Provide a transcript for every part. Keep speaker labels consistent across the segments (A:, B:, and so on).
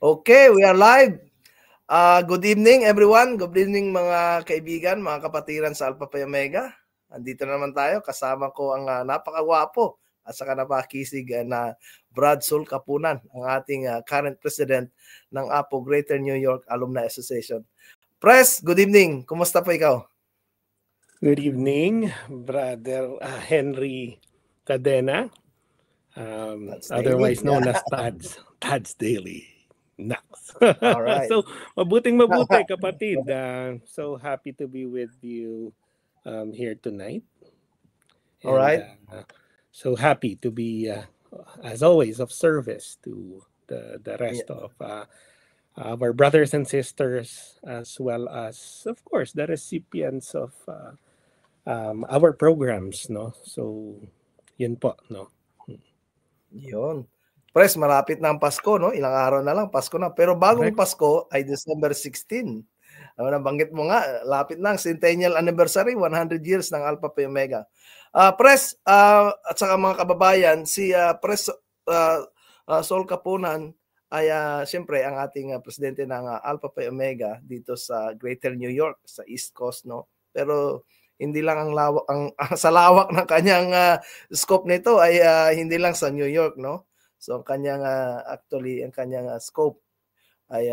A: Okay, we are live. Good evening everyone. Good evening mga kaibigan, mga kapatiran sa Alpha Phi Omega. Andito naman tayo. Kasama ko ang napakagwapo at saka napakisig na Brad Sol Kapunan, ang ating current president ng APO Greater New York Alumni Association. Pres, good evening. Kumusta po ikaw?
B: Good evening, Brother Henry Cadena, otherwise known as Tad's Daily. Next.
A: All right.
B: So, mabuti kapatid. So happy to be with you here tonight.
A: All right.
B: So happy to be, as always, of service to the rest of our brothers and sisters, as well as, of course, the recipients of our programs, no? So, yun po, no?
A: Yun. Pres, malapit na ang Pasko, no? Ilang araw na lang, Pasko na. Pero bagong Pasko ay December 16. Nabanggit mo nga, lapit na ang centennial anniversary, 100 years ng Alpha Phi Omega. Pres, at saka mga kababayan, si Pres Sol Kapunan ay siyempre ang ating presidente ng Alpha Phi Omega dito sa Greater New York, sa East Coast, no? Pero hindi lang ang lawak, sa lawak ng kanyang scope nito ay hindi lang sa New York, no? So ang kanyang ang kanyang scope ay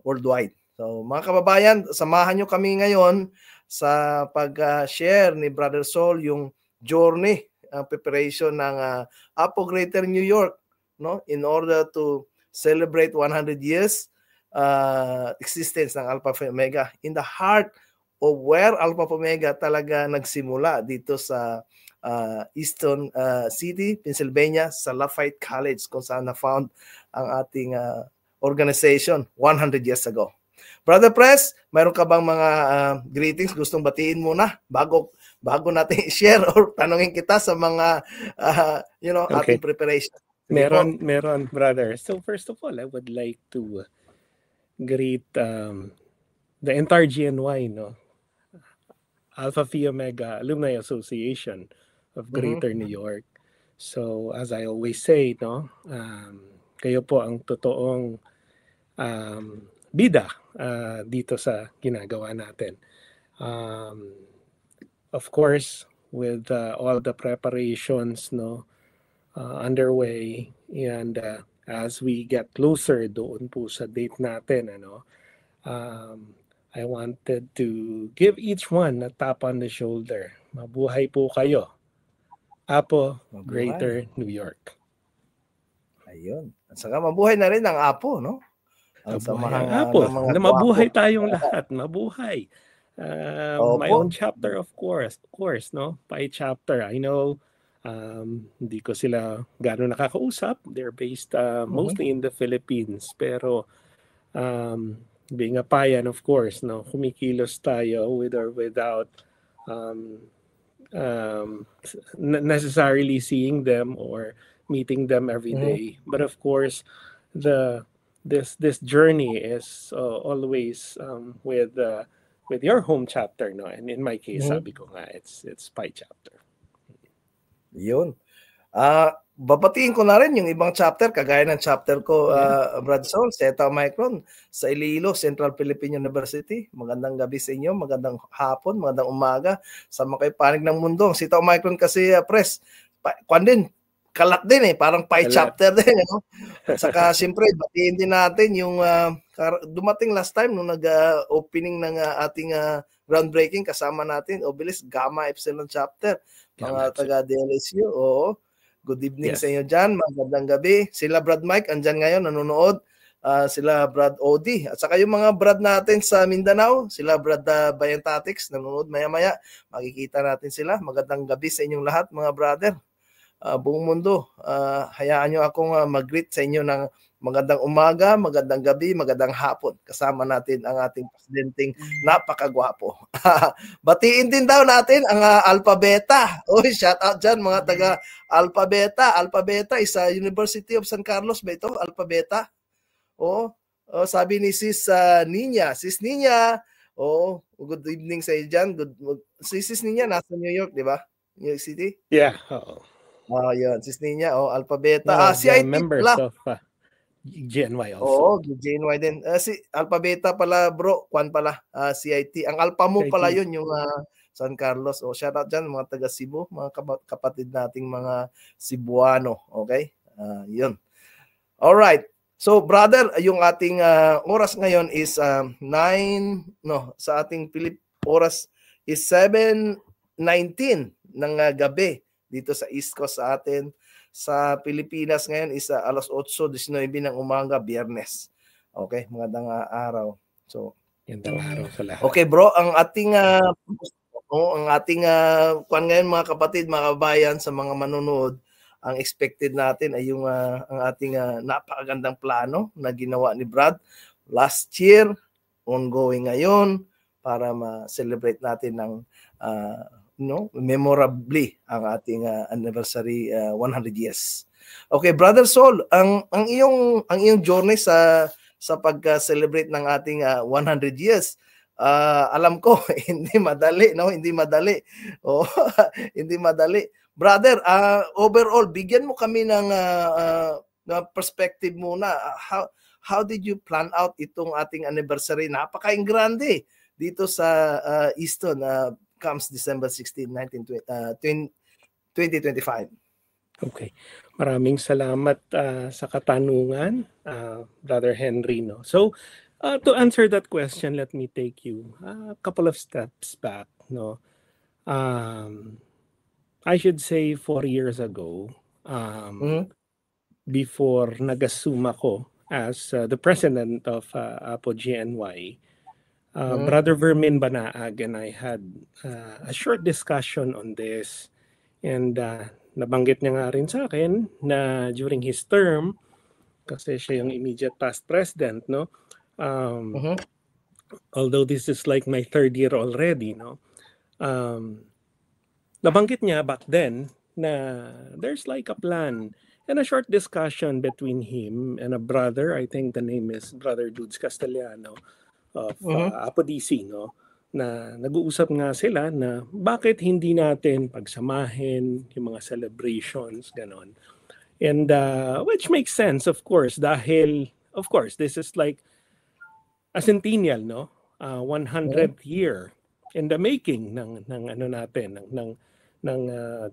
A: worldwide. So mga kababayan, samahan nyo kami ngayon sa pag-share ni Brother Sol yung journey, preparation ng APO Greater New York, no, in order to celebrate 100 years existence ng Alpha Phi Omega in the heart of where Alpha Phi Omega talaga nagsimula, dito sa Easton City, Pennsylvania, sa Lafayette College, kung saan na-found ang ating organization 100 years ago. Brother Pres, mayroon ka bang mga greetings gustong batiin muna bago natin i-share or tanungin kita sa mga ating preparation?
B: Meron, brother. So first of all, I would like to greet the entire GNY, no? Alpha Phi Omega Alumni Association of Greater New York. So as I always say, no, kayo po ang totoong bida dito sa ginagawa natin. Of course, with all the preparations, no, underway, and as we get closer doon po sa date natin, I wanted to give each one a tap on the shoulder. Mabuhay po kayo. APO Greater New York.
A: Ayun. At saka mabuhay na rin ang APO, no?
B: Ang samahan APO. Na mabuhay tayong lahat. Mabuhay. My own chapter, of course, no? Pi chapter. I know hindi ko sila gano'n nakakausap. They're based mostly in the Philippines. Pero being a Payan, of course, no, kumikilos tayo with or without necessarily seeing them or meeting them every day. But of course, this journey is always with your home chapter, no. And in my case, sabi ko nga, it's Pi chapter.
A: Yun. Babatiin ko na rin yung ibang chapter, kagaya ng chapter ko, Brad Sol, Zeta Omicron, sa Iloilo, Central Philippine University. Magandang gabi sa inyo, magandang hapon, magandang umaga sa mga panig ng mundo. Zeta Omicron kasi, Pres, kalat din parang Pi chapter din. At saka, siyempre, batiin din natin yung dumating last time nung nag-opening ng ating groundbreaking, kasama natin, Obelis Gamma Epsilon chapter, mga taga-DLSU, oo. Good evening sa inyo dyan. Magandang gabi. Sila Brad Mike, andyan ngayon, nanonood. Sila Brad Odi. At saka yung mga Brad natin sa Mindanao, sila Brad Bayantatics, nanonood maya-maya. Makikita natin sila. Magandang gabi sa inyong lahat, mga brother. Buong mundo, hayaan nyo akong mag-greet sa inyo ng magandang umaga, magandang gabi, magandang hapon. Kasama natin ang ating presidenteng napakagwapo. Batiin din daw natin ang Alpha Beta. Shout out dyan mga taga Alpha Beta. Alpha Beta is sa University of San Carlos ba ito? Alpha Beta. Sabi ni Sis Nina. Sis Nina, good evening sa iyo dyan. Si Sis Nina nasa New York, di ba? New York City?
B: Yeah.
A: Yun. Sis Nina, Alpha Beta. CIT
B: members
A: pala.
B: of GNY also.
A: Oo, GNY din. Si Alpha Beta pala bro, Kwan pala, CIT. Ang Alpha Mu pala yun, yung San Carlos. O shout out dyan mga taga Cebu, mga kapatid nating mga Cebuano. Okay? Yun. Alright. So brother, yung ating oras ngayon is 9, sa ating oras is 7:19 ng gabi dito sa East Coast sa atin. Sa Pilipinas ngayon is alas 8:19 ng umaga, Biyernes. Okay, magandang araw. So,
B: magandang araw sa lahat.
A: Okay bro, ang ating kwan ngayon mga kapatid, mga kabayan, sa mga manonood, ang expected natin ay yung ang ating napakagandang plano na ginawa ni Brad last year, ongoing ngayon, para ma-celebrate natin ng memorably ang ating anniversary 100 years. Okay, Brother Sol, ang iyong journey sa pag-celebrate ng ating 100 years, alam ko hindi madali, no? Hindi madali. Oh, hindi madali. Brother, overall bigyan mo kami ng perspective muna. How did you plan out itong ating anniversary? Napaka-grande dito sa Easton comes December 16, 2025.
B: Okay. Maraming salamat sa katanungan, Brother Henry. No? So, to answer that question, let me take you a couple of steps back. No? I should say 4 years ago, before nag-assume ako as the president of Apo GNY, Brother Vermin Banaag and I had a short discussion on this, and nabanggit niya nga rin sa akin na during his term, kasi siya yung immediate past president, no? Although this is like my 3rd year already, no? Nabanggit niya back then na there's like a plan and a short discussion between him and a brother, I think the name is Brother Dudes Castellano, of Apo DC, no? Na nag-uusap nga sila na bakit hindi natin pagsamahin yung mga celebrations, ganon. And which makes sense, of course, dahil, of course, this is like a centennial, no? 100th year in the making ng ano natin, ng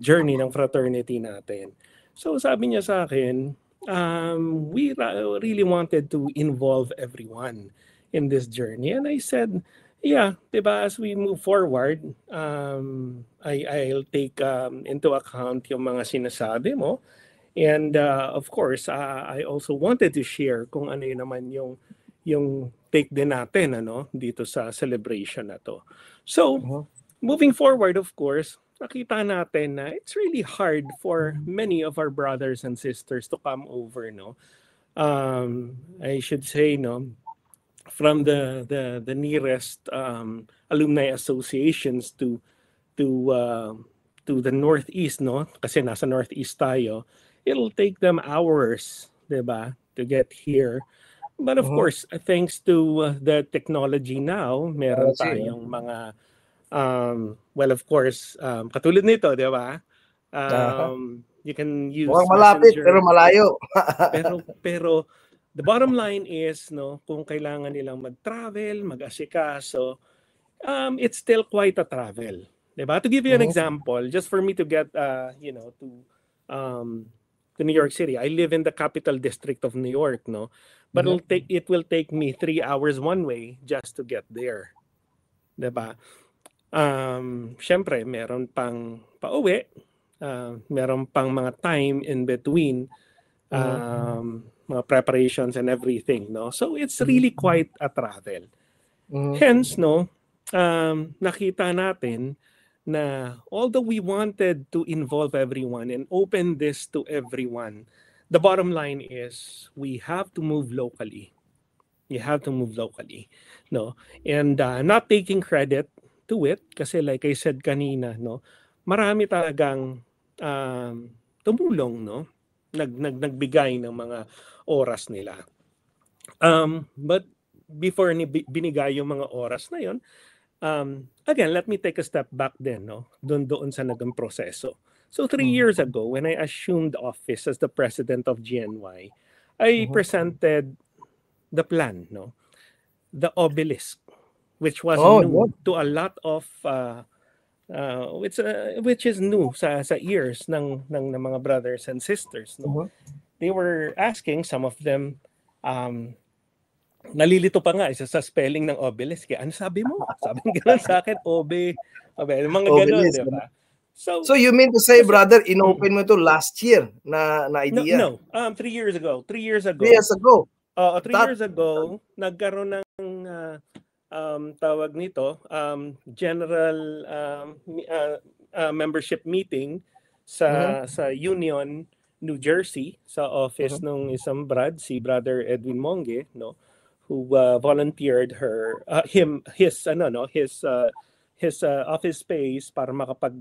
B: journey ng fraternity natin. So sabi niya sa akin, we really wanted to involve everyone in this journey. And I said, yeah, diba, as we move forward, I'll take into account yung mga sinasabi mo. And of course, I also wanted to share kung ano yun naman yung take din natin dito sa celebration na to. So, moving forward, of course, nakita natin na it's really hard for many of our brothers and sisters to come over, no? I should say, no, from the nearest alumni associations to the Northeast, no? Kasi nasa Northeast tayo, it'll take them hours, diba, to get here. But of course, thanks to the technology now, meron tayong mga well, of course, katulad nito, diba? You can use
A: malapit
B: Messenger,
A: pero malayo.
B: pero the bottom line is, no, kung kailangan nilang mag-travel, mag-asikaso, it's still quite a travel. Diba? To give you an example, just for me to get, to New York City, I live in the capital district of New York, no? But it will take me 3 hours one way just to get there. Diba? Syempre, meron pang pauwi, meron pang mga time in between, mga preparations and everything, no? So it's really quite a travel. Hence, no, nakita natin na although we wanted to involve everyone and open this to everyone, the bottom line is we have to move locally. You have to move locally, no? And not taking credit to it, kasi like I said kanina, no, marami talagang tumulong, no? Nagbigay ng mga oras nila. But before binigay yung mga oras na yon, again, let me take a step back then, no? Doon sa naging proseso. So 3 years ago, when I assumed office as the president of GNY, I presented the plan, no, the obelisk, which was new to a lot of which is new sa ears ng mga brothers and sisters, no. They were asking, some of them nalilito pa nga isa sa spelling ng obelisk. Ano sabi mo? Sabi gano'n sa akin, mga gano'n, di ba?
A: So you mean to say, brother, inopen mo to last year na idea?
B: No. 3 years ago. 3 years ago.
A: 3 years ago.
B: 3 years ago, nagkaroon ng tawag nito, general membership meeting sa Union, New Jersey, sa office ng isang si Brother Edwin Monge, no, who volunteered his office space para makapag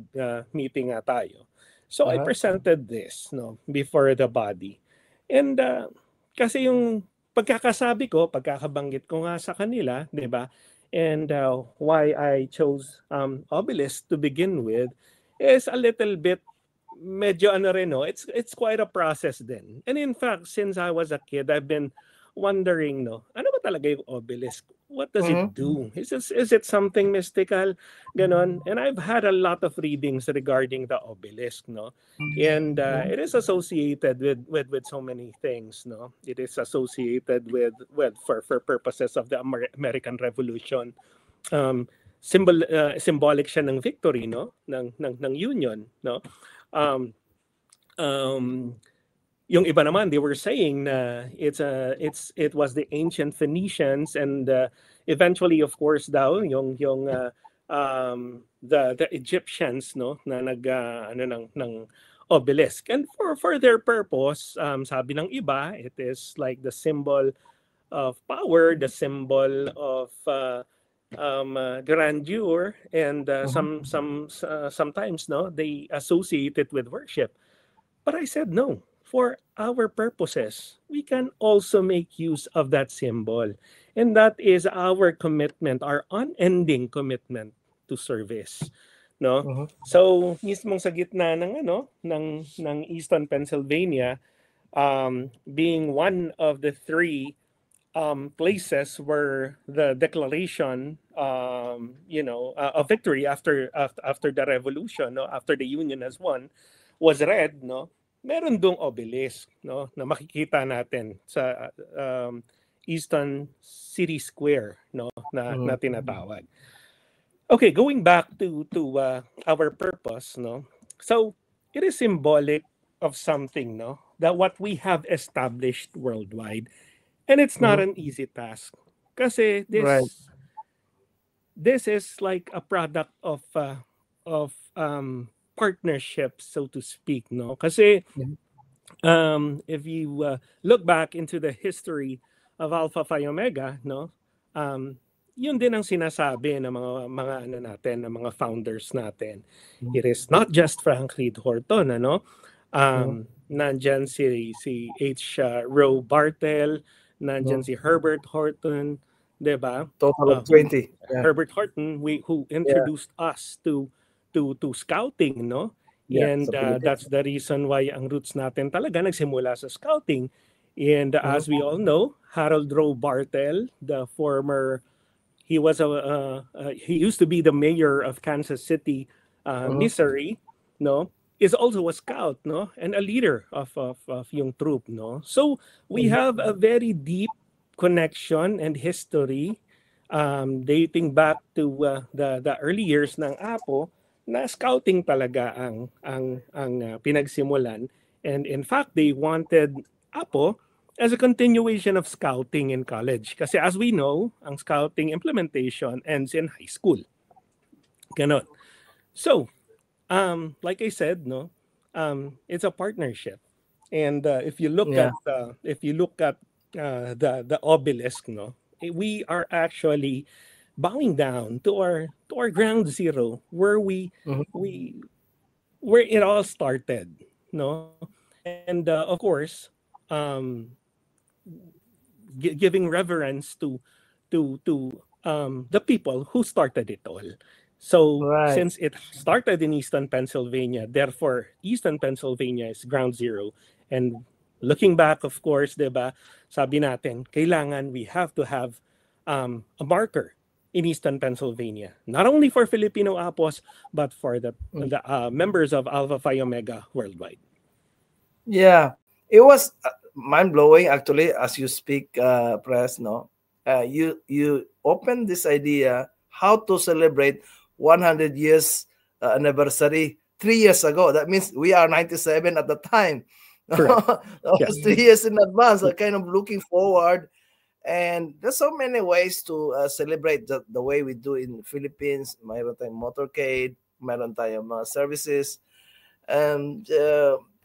B: meeting nga tayo. So I presented this, no, before the body. And kasi yung pagkakabanggit ko nga sa kanila, 'di ba? And why I chose obelisk to begin with is a little bit medyo no, it's quite a process din. And in fact, since I was a kid, I've been wondering, no, ano ba talaga yung obelisk? What does it do? Is it something mystical? Ganon. And I've had a lot of readings regarding the obelisk, no? And it is associated with so many things, no? It is associated with for purposes of the American Revolution. Symbolic siya ng victory, no? ng Union, no? Yung iba naman, they were saying na it was the ancient Phoenicians, and eventually, of course, daw the Egyptians, no, na ng obelisk. And for their purpose, sabi ng iba, it is like the symbol of power, the symbol of grandeur, and sometimes, no, they associate it with worship. But I said no. For our purposes, we can also make use of that symbol. And that is our commitment, our unending commitment to service. No? So, mismong sa gitna ng Easton, Pennsylvania, being one of the 3 places where the declaration of victory after the revolution, no, after the Union has won, was read, no, meron dong obelisk, no, na makikita natin sa Easton City Square, no, na tinatawag. Okay, going back to our purpose, no. So it is symbolic of something, no, that what we have established worldwide, and it's not an easy task, kasi this is like a product of partnership, so to speak, no? Kasi if you look back into the history of Alpha Phi Omega, no, yun din ang sinasabi ng mga mga founders natin. It is not just Frank Reed Horton, ano? Nandyan si H. Rowe Bartel, nandyan si Herbert Horton, 'di ba?
A: Total of 20.
B: Herbert Horton, who introduced us to scouting, no? And that's the reason why ang roots natin talaga nagsimula sa scouting. And as we all know, Harold Rowe Bartel, the former, he used to be the mayor of Kansas City, Missouri, no? Is also a scout, no? And a leader of yung troop, no? So we have a very deep connection and history dating back to the early years ng Apo, na scouting talaga ang pinagsimulan. And in fact, they wanted Apo as a continuation of scouting in college. Kasi as we know, ang scouting implementation ends in high school. Ganon. So, like I said, no, it's a partnership. And if you look at the obelisk, no, we are actually bowing down to our ground zero, where where it all started, no. And of course, giving reverence to the people who started it all. So since it started in Easton, Pennsylvania, therefore Easton, Pennsylvania is ground zero, and looking back, of course, diba, sabi natin, kailangan we have to have a marker in Eastern Pennsylvania, not only for Filipino Apos, but for the members of Alpha Phi Omega worldwide.
A: Yeah, it was mind-blowing, actually, as you speak, Press, no? You opened this idea how to celebrate 100 years anniversary 3 years ago. That means we are 97 at the time. That was 3 years in advance. Kind of looking forward. And there's so many ways to celebrate the way we do in the Philippines. Mayroon tayong motorcade, mayroon tayong mga services. And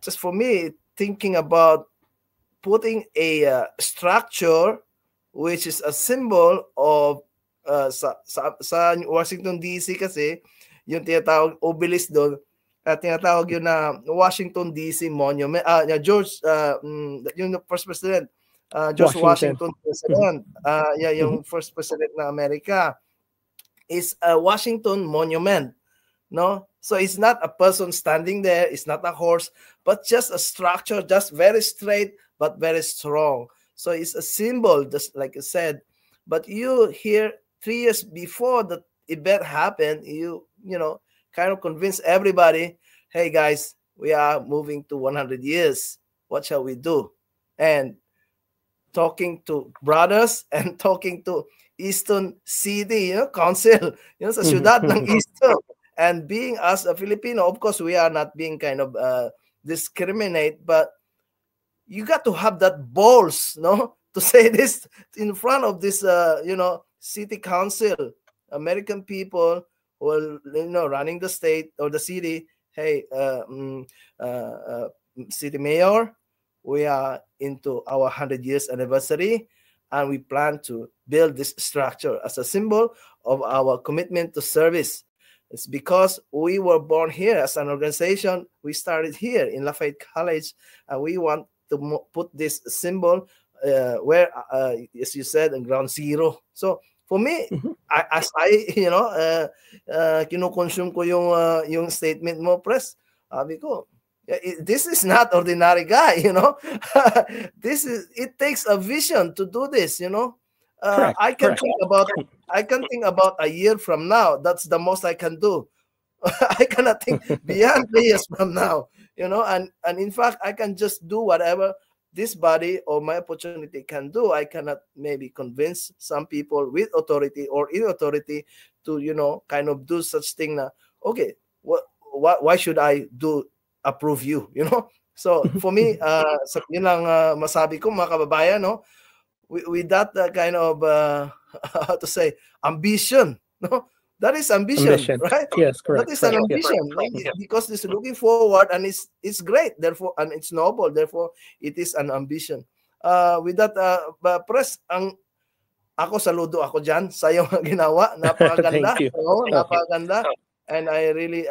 A: just for me, thinking about putting a structure which is a symbol of sa Washington DC kasi, yung tinatawag obelisk doon, tinatawag yun na Washington DC Monument. George, yung first president, George Washington president, yung first president na Amerika, is a Washington Monument, no? So it's not a person standing there, it's not a horse, but just a structure, just very straight but very strong. So it's a symbol, just like I said. But you here 3 years before the event happened, you know, kind of convince everybody, hey guys, we are moving to 100 years. What shall we do? And talking to brothers and talking to Eastern City, Council, sa syudad ng Eastern. And being as a Filipino, of course, we are not being kind of discriminate, but you got to have that balls, no, to say this in front of this, city council, American people who are, running the state or the city. Hey, city mayor, we are into our 100 years anniversary, and we plan to build this structure as a symbol of our commitment to service. It's because we were born here as an organization. We started here in Lafayette College, and we want to put this symbol where, as you said, in ground zero. So for me, as I kino-consume ko yung statement mo, Press, sabi ko, this is not ordinary guy, it takes a vision to do this, I can think about a year from now. That's the most I can do. I cannot think beyond 3 years from now, and in fact, I can just do whatever this body or my opportunity can do. I cannot maybe convince some people with authority or in authority to, kind of do such thing na, okay, why should I approve you, So for me, yun lang masabi ko, mga kababayan, no? With that kind of, how to say, ambition, no? That is ambition, right?
B: Yes, correct.
A: That is an ambition, because it's looking forward, and it's great, therefore, and it's noble, therefore, it is an ambition. With that, Press, ako saludo ako dyan sa iyong ginawa. Napakaganda. Napakaganda. And I really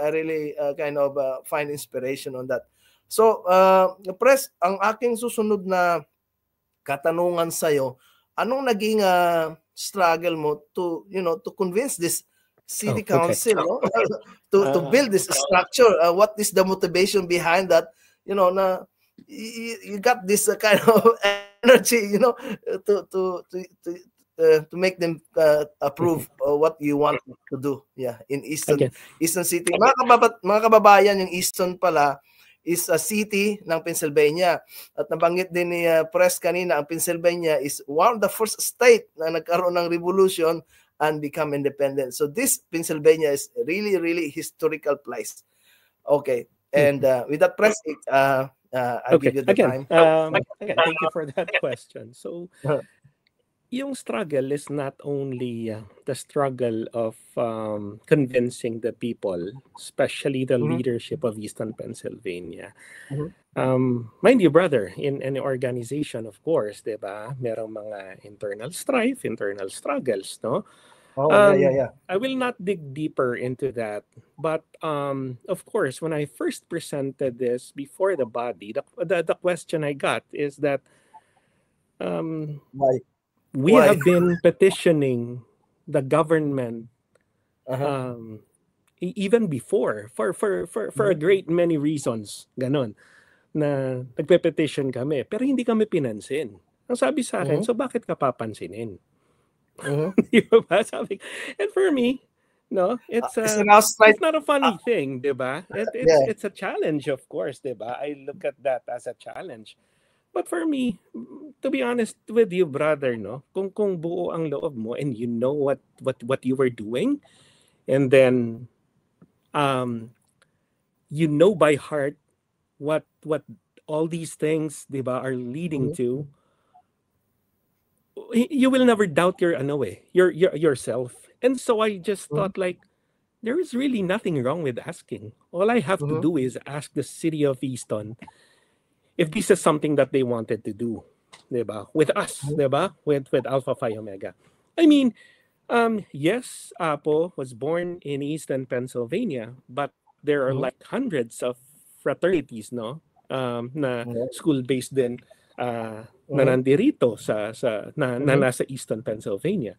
A: kind of find inspiration on that. So, Press, ang aking susunod na katanungan sa'yo, anong naging struggle mo to convince this city council, no? to build this structure? What is the motivation behind that? Na you got this kind of energy, to make them approve what you want to do, in Eastern City. Mga kababayan, yung Eastern pala is a city ng Pennsylvania. At nabanggit din ni Press kanina, ang Pennsylvania is one of the first state na nagkaroon ng revolution and become independent. So this Pennsylvania is really, really historical place. Okay. And with that, Press, I'll give you the time.
B: Again, thank you for that question. So, yung struggle is not only the struggle of convincing the people, especially the leadership of Eastern Pennsylvania. Mind you, brother, in any organization, of course, diba, merong mga internal strife, internal struggles, no? I will not dig deeper into that, but of course, when I first presented this before the body, the question I got is that we have been petitioning the government even before for a great many reasons, ganon, na nagpe-petition kami, pero hindi kami pinansin. Ang sabi sa akin, so bakit ka papansinin? Di ba? Sabi, and for me, no, it's not a funny thing, di ba? It's a challenge, of course, di ba? I look at that as a challenge. But for me, to be honest with you, brother, no, kung buo ang loob mo and you know what you were doing, and then you know by heart what all these things, diba, are leading to, you will never doubt yourself. And so I just thought, like, there is really nothing wrong with asking. All I have to do is ask the city of Easton if this is something that they wanted to do, diba? With us, diba? With Alpha Phi Omega. I mean, yes, Apo was born in Easton, Pennsylvania, but there are like hundreds of fraternities, no? Na school-based din na nandirito na nasa Easton, Pennsylvania.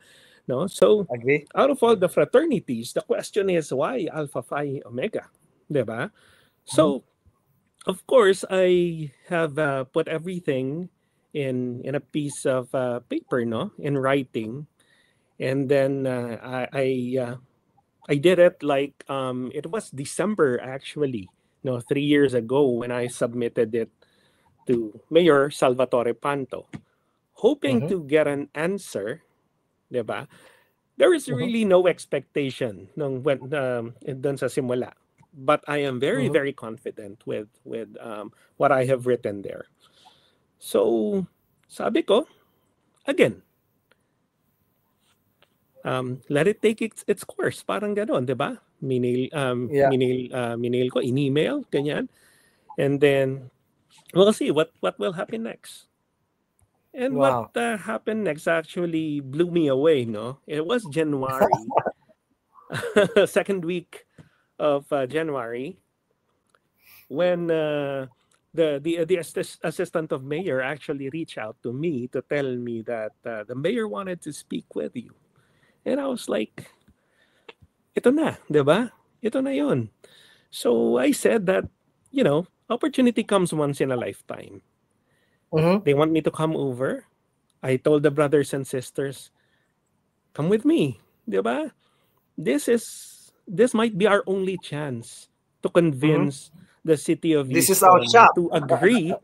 B: No? So, out of all the fraternities, the question is why Alpha Phi Omega? Diba? So, of course, I have put everything in a piece of paper, no, in writing, and then I did it like it was December actually, no, 3 years ago when I submitted it to Mayor Salvatore Panto, hoping to get an answer, diba? There is really no expectation nung when dun sa simula. But I am very, very confident with what I have written there. So, sabi ko, again, let it take its course. Parang gano'n, di ba? Minail ko, in-email, ganyan. And then, we'll see what will happen next. And what happened next actually blew me away, no? It was January, second week of January, when the assistant of mayor actually reached out to me to tell me that the mayor wanted to speak with you. And I was like, ito na, diba? Ito na yun. So I said that, opportunity comes once in a lifetime. They want me to come over. I told the brothers and sisters, come with me, diba? This might be our only chance to convince the city of Easton to agree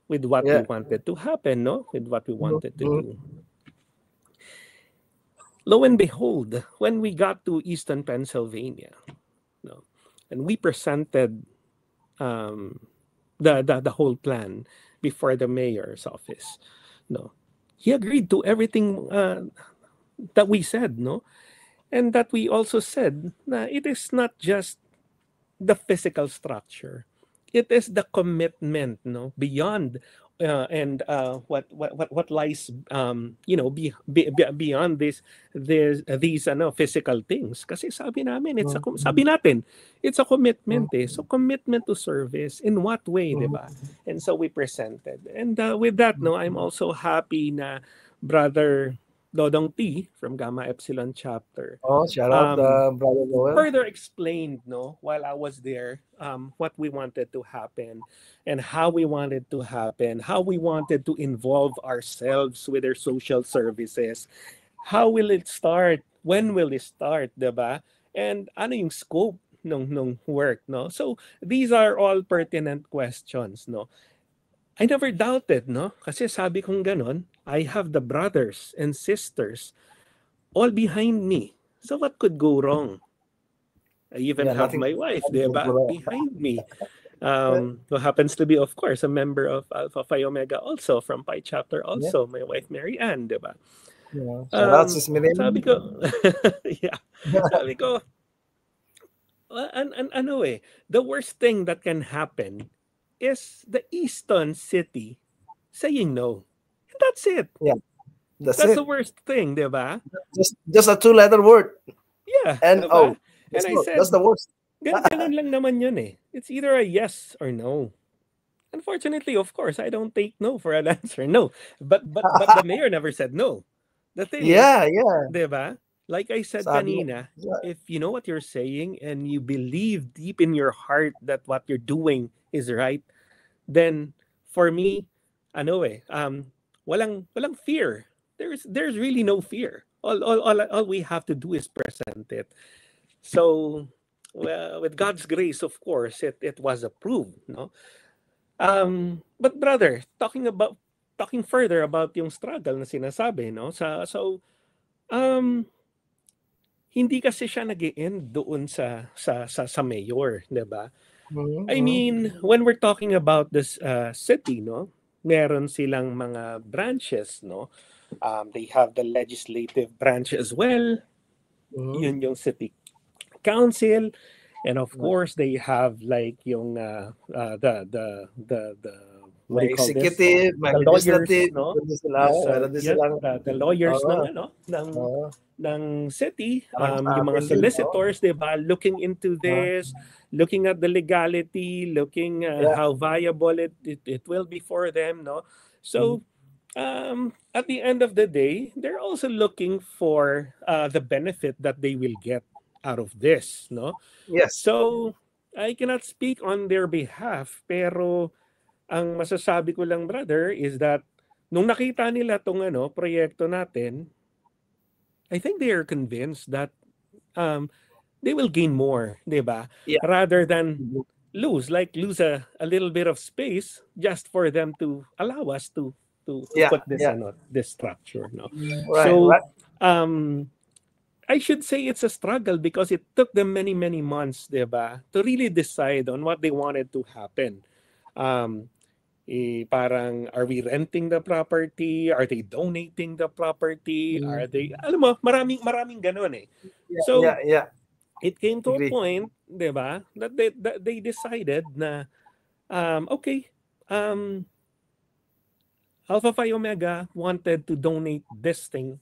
B: with what we wanted to happen, no? With what we wanted to do. Lo and behold, when we got to Easton, Pennsylvania, no, and we presented the whole plan before the mayor's office, no, he agreed to everything that we said, no. And that we also said na it is not just the physical structure. It is the commitment, no, beyond and what lies beyond these physical things. Kasi sabi namin it's a commitment So commitment to service in what way, diba? And so we presented. And with that, no, I'm also happy na Brother Dodong T from Gamma Epsilon chapter.
A: Shout out Brother Noel.
B: Further explained, no, while I was there, what we wanted to happen and how we wanted to happen, how we wanted to involve ourselves with their social services. How will it start? When will it start, diba? And ano yung scope ng work, no? So these are all pertinent questions, no? I never doubted, no? Kasi sabi kong ganon, I have the brothers and sisters all behind me. So what could go wrong? I even have my wife, diba, behind me. Who happens to be, of course, a member of Alpha Phi Omega also, from Pi Chapter also, my wife Mary Ann, diba?
A: Shout out sis Mary.
B: Sabi ko, sabi ko, the worst thing that can happen is the Easton City saying no. And that's it.
A: Yeah.
B: That's the worst thing, diba?
A: Just a 2-letter word.
B: Yeah.
A: N-O.
B: And I said,
A: that's the worst.
B: Ganun lang naman yun eh. It's either a yes or no. Unfortunately, of course, I don't take no for an answer. No. But the mayor never said no. The thing is, diba? Like I said kanina, if you know what you're saying and you believe deep in your heart that what you're doing is right, then for me, walang fear. There's really no fear. All we have to do is present it. So, well, with God's grace, of course, it was approved, no? But brother, talking further about yung struggle na sinasabi, no? Hindi kasi siya nag-e-end doon sa mayor, 'di ba? I mean, when we're talking about this city, no? Meron silang mga branches, no? They have the legislative branch as well. Yun yung city council, and of course they have like yung the what do you call
A: executive,
B: this? The lawyers, no? The lawyers ng city, yung mga solicitors, di ba? Looking into this, looking at the legality, looking how viable it will be for them, no? So, at the end of the day, they're also looking for the benefit that they will get out of this, no?
A: Yes.
B: So, I cannot speak on their behalf, pero ang masasabi ko lang, brother, is that nung nakita nila tong proyekto natin, I think they are convinced that they will gain more, di ba?
A: Yeah.
B: Rather than lose a little bit of space just for them to allow us to put this structure, no?
A: Right,
B: so
A: right.
B: I should say it's a struggle because it took them many months, di ba, to really decide on what they wanted to happen. Parang, are we renting the property? Are they donating the property? Are they, alam mo, maraming ganun eh. So, it came to a point, di ba, that they decided na, okay, Alpha Phi Omega wanted to donate this thing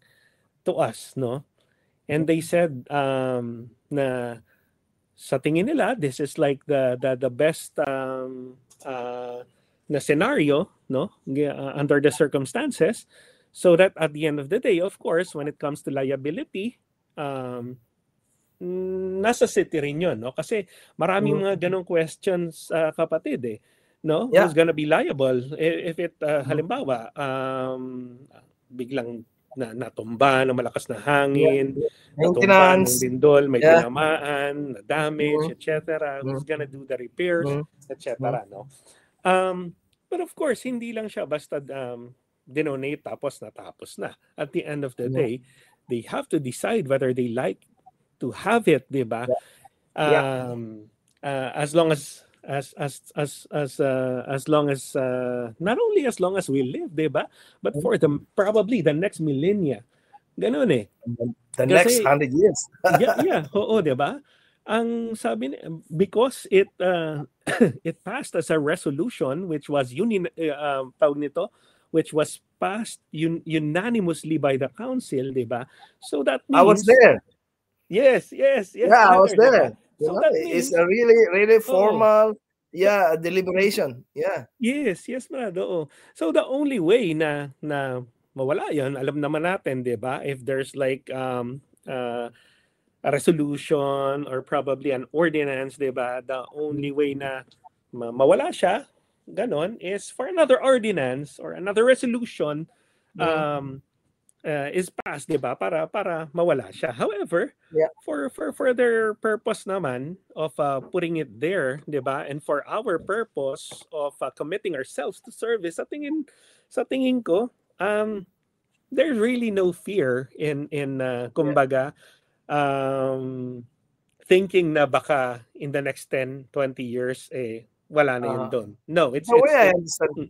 B: to us, no? And they said na sa tingin nila, this is like the best na scenario, no? Under the circumstances, so that at the end of the day, of course, when it comes to liability, nasa city rin yun, no? Kasi maraming mga ganong questions, kapatid eh, no? Who's gonna be liable if it halimbawa biglang natumba ng malakas na hangin, natumba ng lindol, may tinamaan, na damage, etc. Who's gonna do the repairs, etc. No? But of course, hindi lang siya basta dinonate tapos natapos na. At the end of the day, they have to decide whether they like to have it, di ba? As long as not only as long as we live, di ba? But for probably the next millennia. Ganun eh.
A: The next 100 years.
B: Oo, di ba? Ang sabi because it it passed as a resolution which was which was passed unanimously by the council, di ba? So that means
A: I was there.
B: Yes.
A: Yeah, I was there. So that means, it's a really formal deliberation. Yeah.
B: Yes, brado. So the only way na mawala 'yon, alam naman natin, 'di ba? If there's like a resolution or probably an ordinance, 'di ba? The only way na mawala siya, ganon, is for another ordinance or another resolution is passed, 'di ba? Para mawala siya. However, for their purpose naman of putting it there, 'di ba? And for our purpose of committing ourselves to service, sa tingin ko, there's really no fear in kumbaga thinking na baka in the next 10, 20 years wala na yun doon. No, it's
A: the way I understand.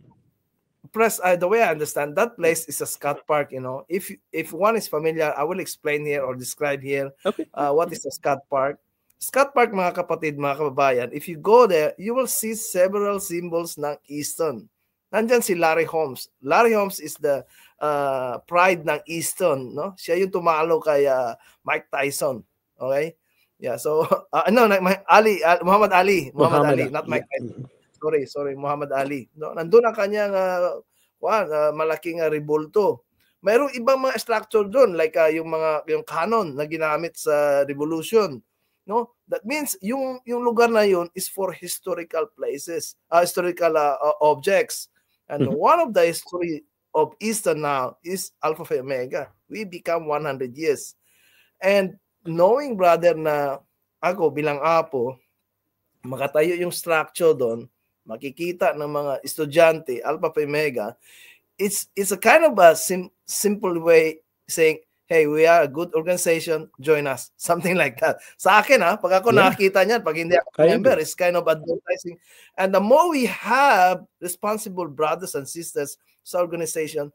A: The way I understand, that place is a scat park, you know. If one is familiar, I will explain here or describe here what is a scat park. Scat park, mga kapatid, mga kababayan, if you go there, you will see several symbols ng Easton. Nandyan si Larry Holmes. Larry Holmes is the pride ng Easton, no? Siya yung tumalo kay Mike Tyson. Okay? Yeah, so Muhammad Ali, not Mike Tyson. Sorry, Muhammad Ali. No, nandun ang kanyang malaking rebulto. Mayroong ibang mga structure doon like yung cannon na ginamit sa revolution. No, that means yung lugar na yun is for historical places, historical objects. And one of the history of Easter now is Alpha Phi Omega. We become 100 years. And knowing, brother, na ako bilang apo, makatayo yung structure doon, makikita ng mga estudyante, Alpha Phi Omega, it's a kind of a simple way saying, hey, we are a good organization, join us. Something like that. Sa akin, pag ako nakakita niyan, pag hindi ako member, it's kind of advertising. And the more we have responsible brothers and sisters sa organization,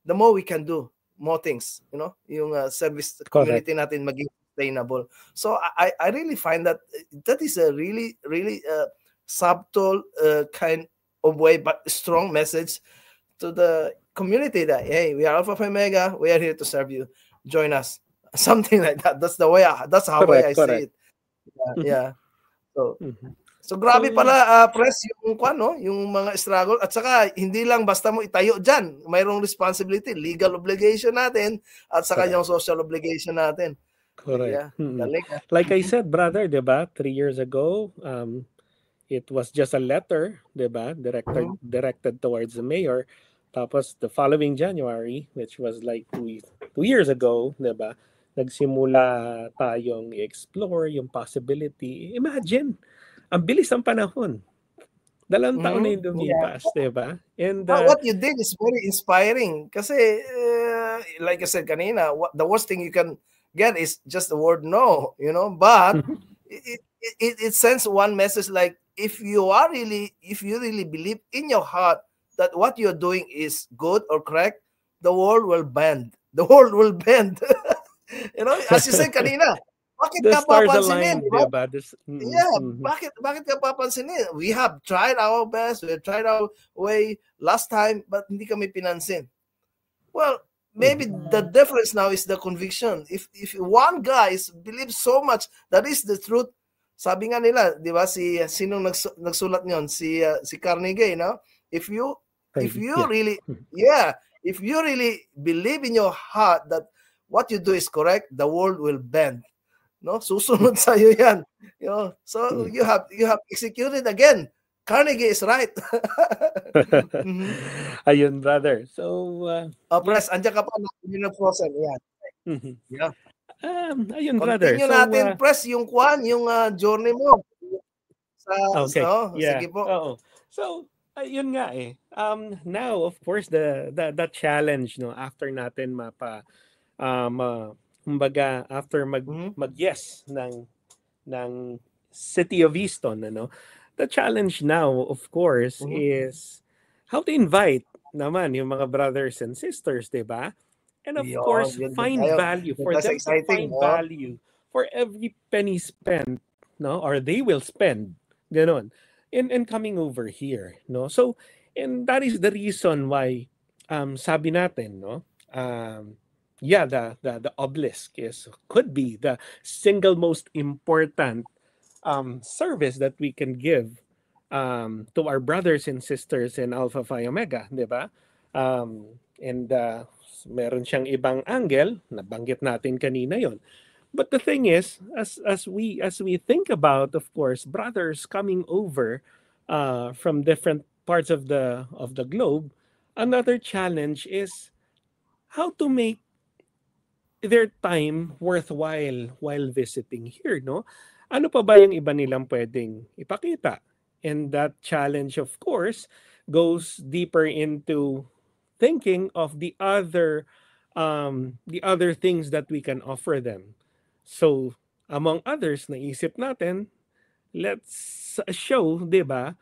A: the more we can do more things. You know, yung service community natin maging sustainable. So I really find that is a really, really subtle kind of way, but strong message to the community that, hey, we are Alpha Phi Omega, we are here to serve you, join us, something like that. That's the way that's how I say it. Yeah. So grabe pala, press, yung yung mga struggle, at saka hindi lang basta mo itayo dyan, mayroong responsibility, legal obligation natin, at saka yung social obligation natin.
B: Correct. Yeah. Like I said, brother, diba, 3 years ago, it was just a letter, diba, directed towards the mayor. Tapos the following January, which was like 2 years ago, diba, nagsimula tayong i-explore yung possibility. Imagine, ang bilis ng panahon. 2 taon na yung lumipas, diba? And
A: what you did is very inspiring. Kasi, like I said kanina, the worst thing you can get is just the word no, you know, but it sends one message like, if you really believe in your heart that what you're doing is good or correct, the world will bend. The world will bend. You know, as you said kanina, bakit ka papansinin? Bakit ka papansinin? We have tried our best, we have tried our way last time, but hindi kami pinansin. Well, maybe the difference now is the conviction. If one guy believes so much that is the truth, sabi nga nila, di ba, sinong nagsulat niyon? Si Carnegie, no? If you really believe in your heart that what you do is correct, the world will bend. No, susunod sa iyo yan. You know, so you have executed again. Carnegie is right.
B: Ayun, brother. So
A: press, andiyan ka pa na frozen. Yan. Yeah.
B: Ayun, brother.
A: Continue natin, press, yung journey mo.
B: Okay.
A: Sige po.
B: So, yun nga eh. Now, of course, the challenge, no, after natin kumbaga, after mag-yes ng City of Easton, ano, the challenge now, of course, is how to invite naman yung mga brothers and sisters, diba? And of course, find value for them to find value for every penny spent, no, or they will spend, ganon, in coming over here, no. So, and that is the reason why sabi natin, no, the obelisk could be the single most important service that we can give to our brothers and sisters in Alpha Phi Omega, di ba? And meron siyang ibang angle, nabanggit natin kanina yon. But the thing is, as we think about, of course, brothers coming over from different parts of the globe, another challenge is how to make their time worthwhile while visiting here, no? Ano pa ba yung iba nilang pwedeng ipakita? And that challenge, of course, goes deeper into thinking of the other things that we can offer them. So, among others, naisip natin, let's show, 'di ba,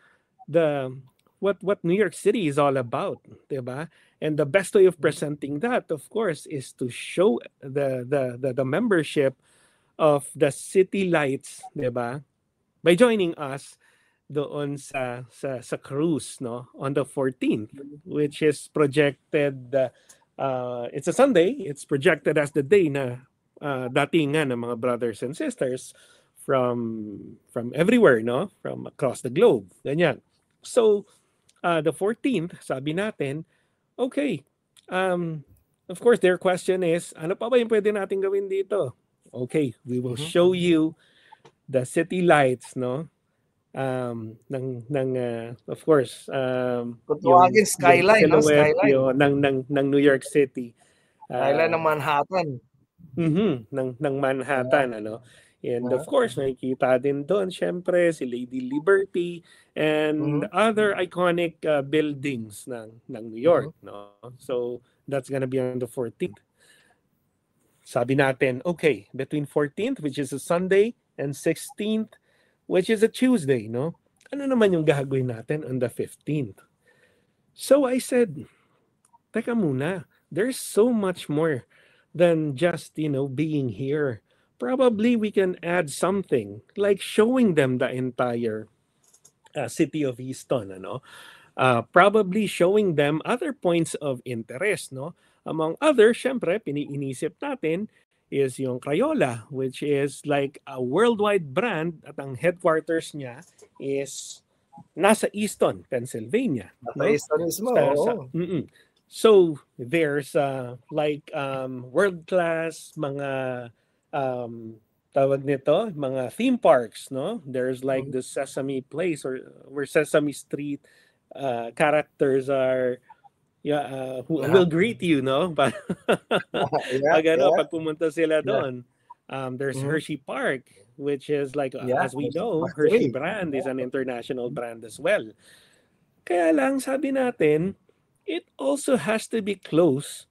B: what New York City is all about, 'di ba? And the best way of presenting that, of course, is to show the membership of the City Lights, 'di ba? By joining us doon sa cruise, no, on the 14th, which is projected it's a Sunday. It's projected as the day na datingan ng mga brothers and sisters from everywhere, no, from across the globe, ganyan. So the 14th, sabi natin, okay, of course their question is, ano pa ba yung pwede natin gawin dito? Okay, we will show you the city lights, no? Of course,
A: yung skyline, no?
B: silhouette
A: Skyline.
B: ng New York City.
A: Skyline ng Manhattan.
B: Ng Manhattan, ano? And of course, nakikita din doon, syempre, si Lady Liberty and other iconic buildings ng New York, no? So, that's gonna be on the 14th. Sabi natin, okay, between 14th, which is a Sunday, and 16th, which is a Tuesday, no? Ano naman yung gagawin natin on the 15th? So I said, teka muna, there's so much more than just, being here. Probably we can add something like showing them the entire city of Easton, ano? Probably showing them other points of interest, no? Among others, syempre, piniinisip natin is yung Crayola, which is like a worldwide brand at ang headquarters niya is nasa Easton, Pennsylvania.
A: Nasa Easton mismo,
B: So there's world-class mga tawag nito, mga theme parks, no? There's like the Sesame Place or where Sesame Street characters are who will greet you, no? Pag pag pumunta sila doon. There's Hershey Park, which is like, as we know, Hershey brand is an international brand as well. Kaya lang, sabi natin, it also has to be close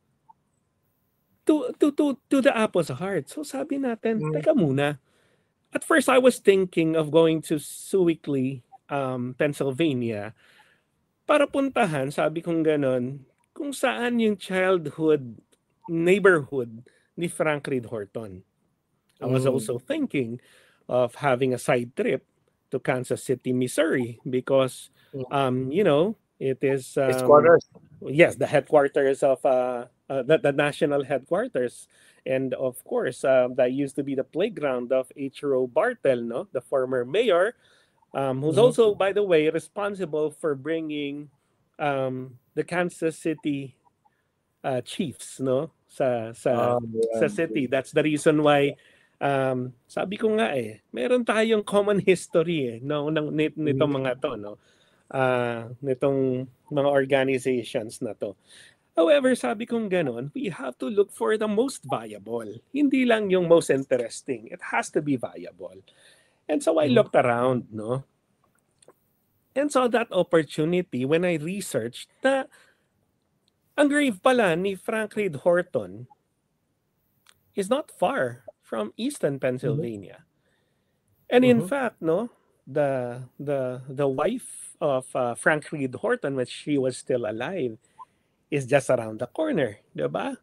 B: to the Apple's heart. So sabi natin, teka muna. At first, I was thinking of going to Sewickley, Pennsylvania, para puntahan, sabi kong ganon, kung saan yung childhood neighborhood ni Frank Reed Horton. I was also thinking of having a side trip to Kansas City, Missouri, because, it is
A: headquarters.
B: Yes, the headquarters of the national headquarters, and of course, that used to be the playground of H.R.O. Bartel, no, the former mayor, who's also, by the way, responsible for bringing the Kansas City Chiefs, no, sa city. That's the reason why. Sabi ko nga meron tayong common history nitong mga to, no? Nitong mga organizations na to. However, sabi kong ganon, we have to look for the most viable. Hindi lang yung most interesting. It has to be viable. And so I looked around, no? And saw that opportunity when I researched na ang grave pala ni Frank Reed Horton is not far from Easton, Pennsylvania. And in fact, no, the wife of Frank Reed Horton, when she was still alive, is just around the corner, diba?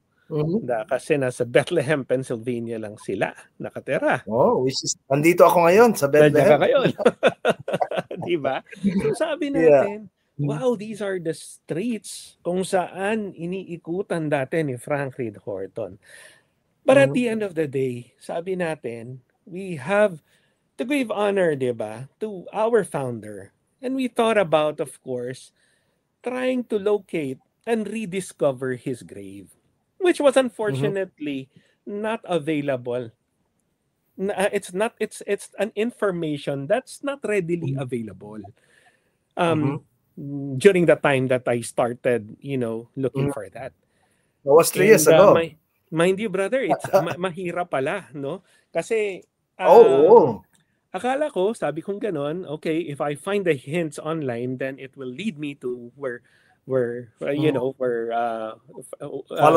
B: Kasi nasa Bethlehem, Pennsylvania lang sila nakatira.
A: Which is, andito ako ngayon sa Bethlehem.
B: Diba? So sabi natin, wow, these are the streets kung saan iniikutan dati ni Frank Reed Horton. But at the end of the day, sabi natin, we have to give honor, diba, to our founder. And we thought about, of course, trying to locate and rediscover his grave, which was unfortunately not available. It's an information that's not readily available. During the time that I started, looking for that.
A: That was 3 years ago.
B: Mind you, brother, it's mahirap pala, no? Kasi akala ko, sabi kong ganon, okay, if I find the hints online, then it will lead me to where
A: follow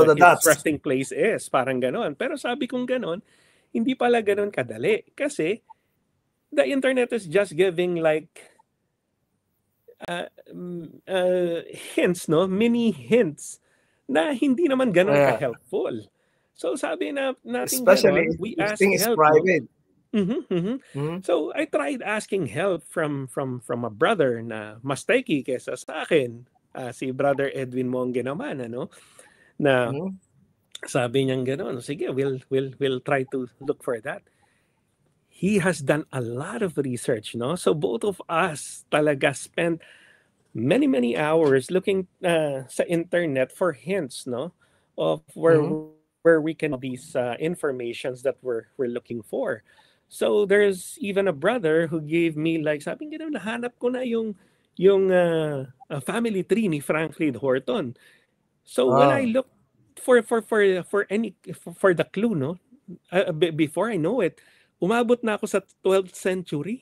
A: the dots.
B: Resting place is, parang ganon. Pero sabi kong ganon, hindi pala ganon kadali. Kasi the internet is just giving like hints, no? Mini hints na hindi naman ganon ka-helpful. So sabi natin,
A: especially
B: we ask
A: help. Private.
B: So I tried asking help from a brother na mas techy kesa sa akin, si Brother Edwin Monge naman, na sabi niya gano'n, sige, we'll try to look for that. He has done a lot of research, no? So both of us talaga spent many hours looking sa internet for hints, no, of where we can these informations that we're looking for. So there's even a brother who gave me like, sabi nga nahanap ko na yung family tree ni Franklin Horton. So when I looked for the clue, no, before I know it, umabot na ako sa 12th century.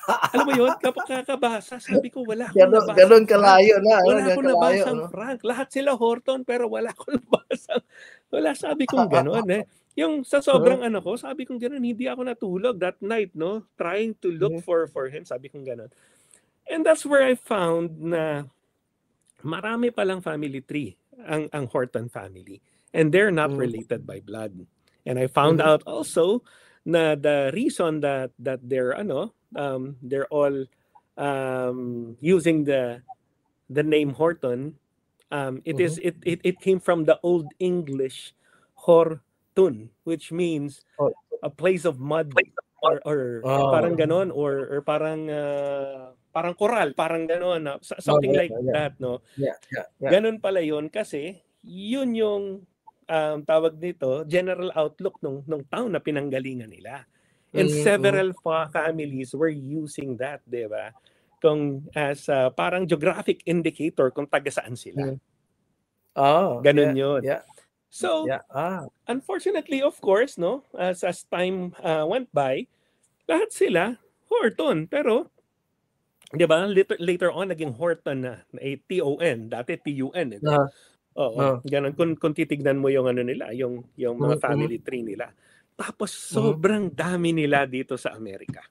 B: Alam mo yun, kapag kakabasa, sabi ko, wala akong nabasa.
A: Ganon kalayo na.
B: Wala akong nabasang Frank. Lahat sila Horton, pero wala akong nabasang. Wala, sabi kong ganon eh. Yung sa sobrang ko, sabi kong ganon, hindi ako natulog that night, no? Trying to look for him, sabi kong ganon. And that's where I found na marami palang family tree ang Horton family. And they're not related by blood. And I found out also na the reason that they're all using the name Horton, it came from the Old English Hortun, which means a place of mud or parang ganon or parang koral, parang ganon, something like that, no? Ganon pala yun kasi yun yung tawag dito, general outlook nung town na pinanggalingan nila. And several families were using that, di ba? Kung as parang geographic indicator kung taga saan sila. Ganun yun. So, unfortunately, of course, no, as time went by, lahat sila Horton. Pero, di ba, later on, naging Horton na, T-O-N, dati T-U-N. Ganun. Kung titignan mo yung nila, yung mga family tree nila. Tapos sobrang dami nila dito sa Amerika.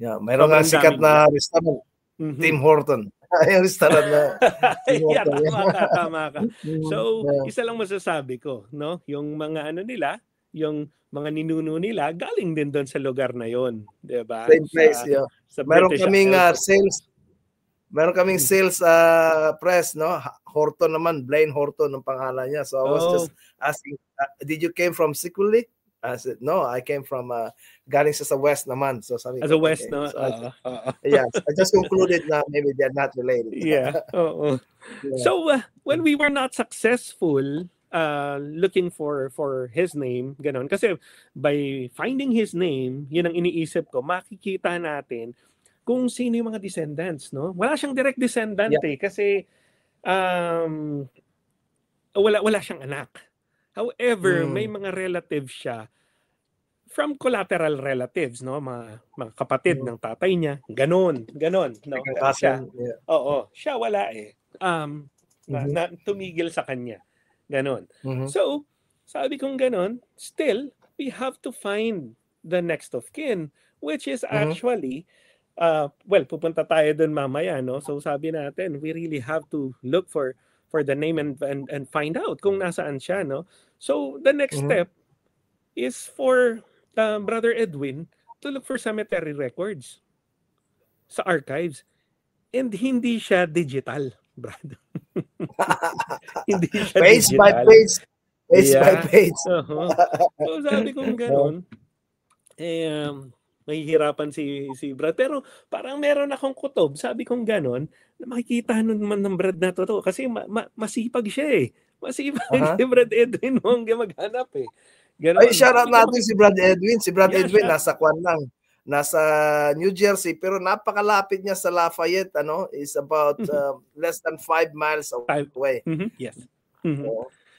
A: Mayroon nga sikat na restaurant, Tim Horton. Yung restaurant na Tim Horton.
B: Tama ka. So, isa lang masasabi ko, no? Yung mga nila, yung mga ninuno nila, galing din doon sa lugar na yon, di ba?
A: Same place, Meron kaming Meron kaming sales press, no? Horton naman, Blaine Horton ang pangalan niya. So I was just asking, did you came from Sikulli? I said, no, I came from galing sa West naman. So sabi
B: as a West, no?
A: So I just concluded na maybe they're not related. So
B: when we were not successful looking for his name, ganon. Kasi by finding his name, yun ang iniisip ko, makikita natin kung sino yung mga descendants, no? Wala siyang direct descendant kasi wala siyang anak. However, may mga relatives siya from collateral relatives, no? Mga kapatid ng tatay niya, ganon, no? Siya, siya wala eh. Na tumigil sa kanya. Ganon. So, sabi kong ganon, still, we have to find the next of kin, which is actually pupunta tayo dun mamaya, no? So sabi natin, we really have to look for the name and find out kung nasaan siya, no? So the next step is for Brother Edwin to look for cemetery records sa archives. And hindi siya digital, brother. Hindi siya
A: page
B: digital.
A: By page.
B: So sabi kong gano'n, mahihirapan si Brad. Pero parang meron akong kutob, sabi kong ganon, na makikita naman ng Brad na to. Kasi masipag siya eh. Masipag si Brad Edwin ang maghanap eh. Ganon.
A: Ay, shout out natin si Brad Edwin. Si Brad Edwin, nasa Kwan lang. Nasa New Jersey, pero napakalapit niya sa Lafayette, is about less than 5 miles away.
B: Yes.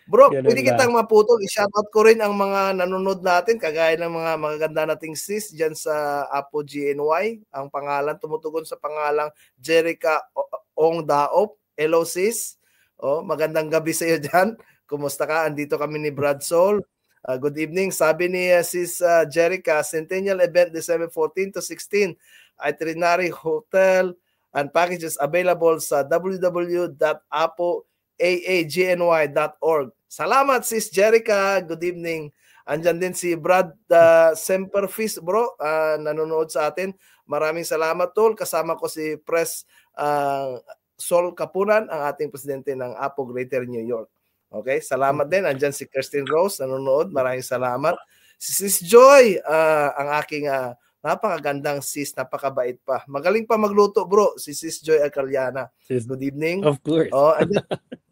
A: Bro, pwede kitang maputol. I-shoutout ko rin ang mga nanonood natin, kagaya ng mga magaganda nating sis dyan sa Apo GNY. Ang pangalan, tumutugon sa pangalang Jerica Ong Daop. Hello sis. Magandang gabi sa iyo dyan. Kumusta ka? Andito kami ni Brad Sol. Good evening. Sabi ni sis Jerica, Centennial Event December 14 to 16. Itinerary, hotel, and packages available sa www.apoaagny.org. Salamat, sis Jerica. Good evening. Andyan din si Brad Semperfis, bro. Nanonood sa atin. Maraming salamat, tol. Kasama ko si Pres Sol Kapunan, ang ating presidente ng Apo Greater New York. Okay, salamat din. Andyan si Kirsten Rose, nanonood. Maraming salamat. Si Sis Joy, ang aking napakagandang sis, napakabait pa. Magaling pa magluto, bro. Si Sis Joy Acaliana. Good evening.
B: Of course.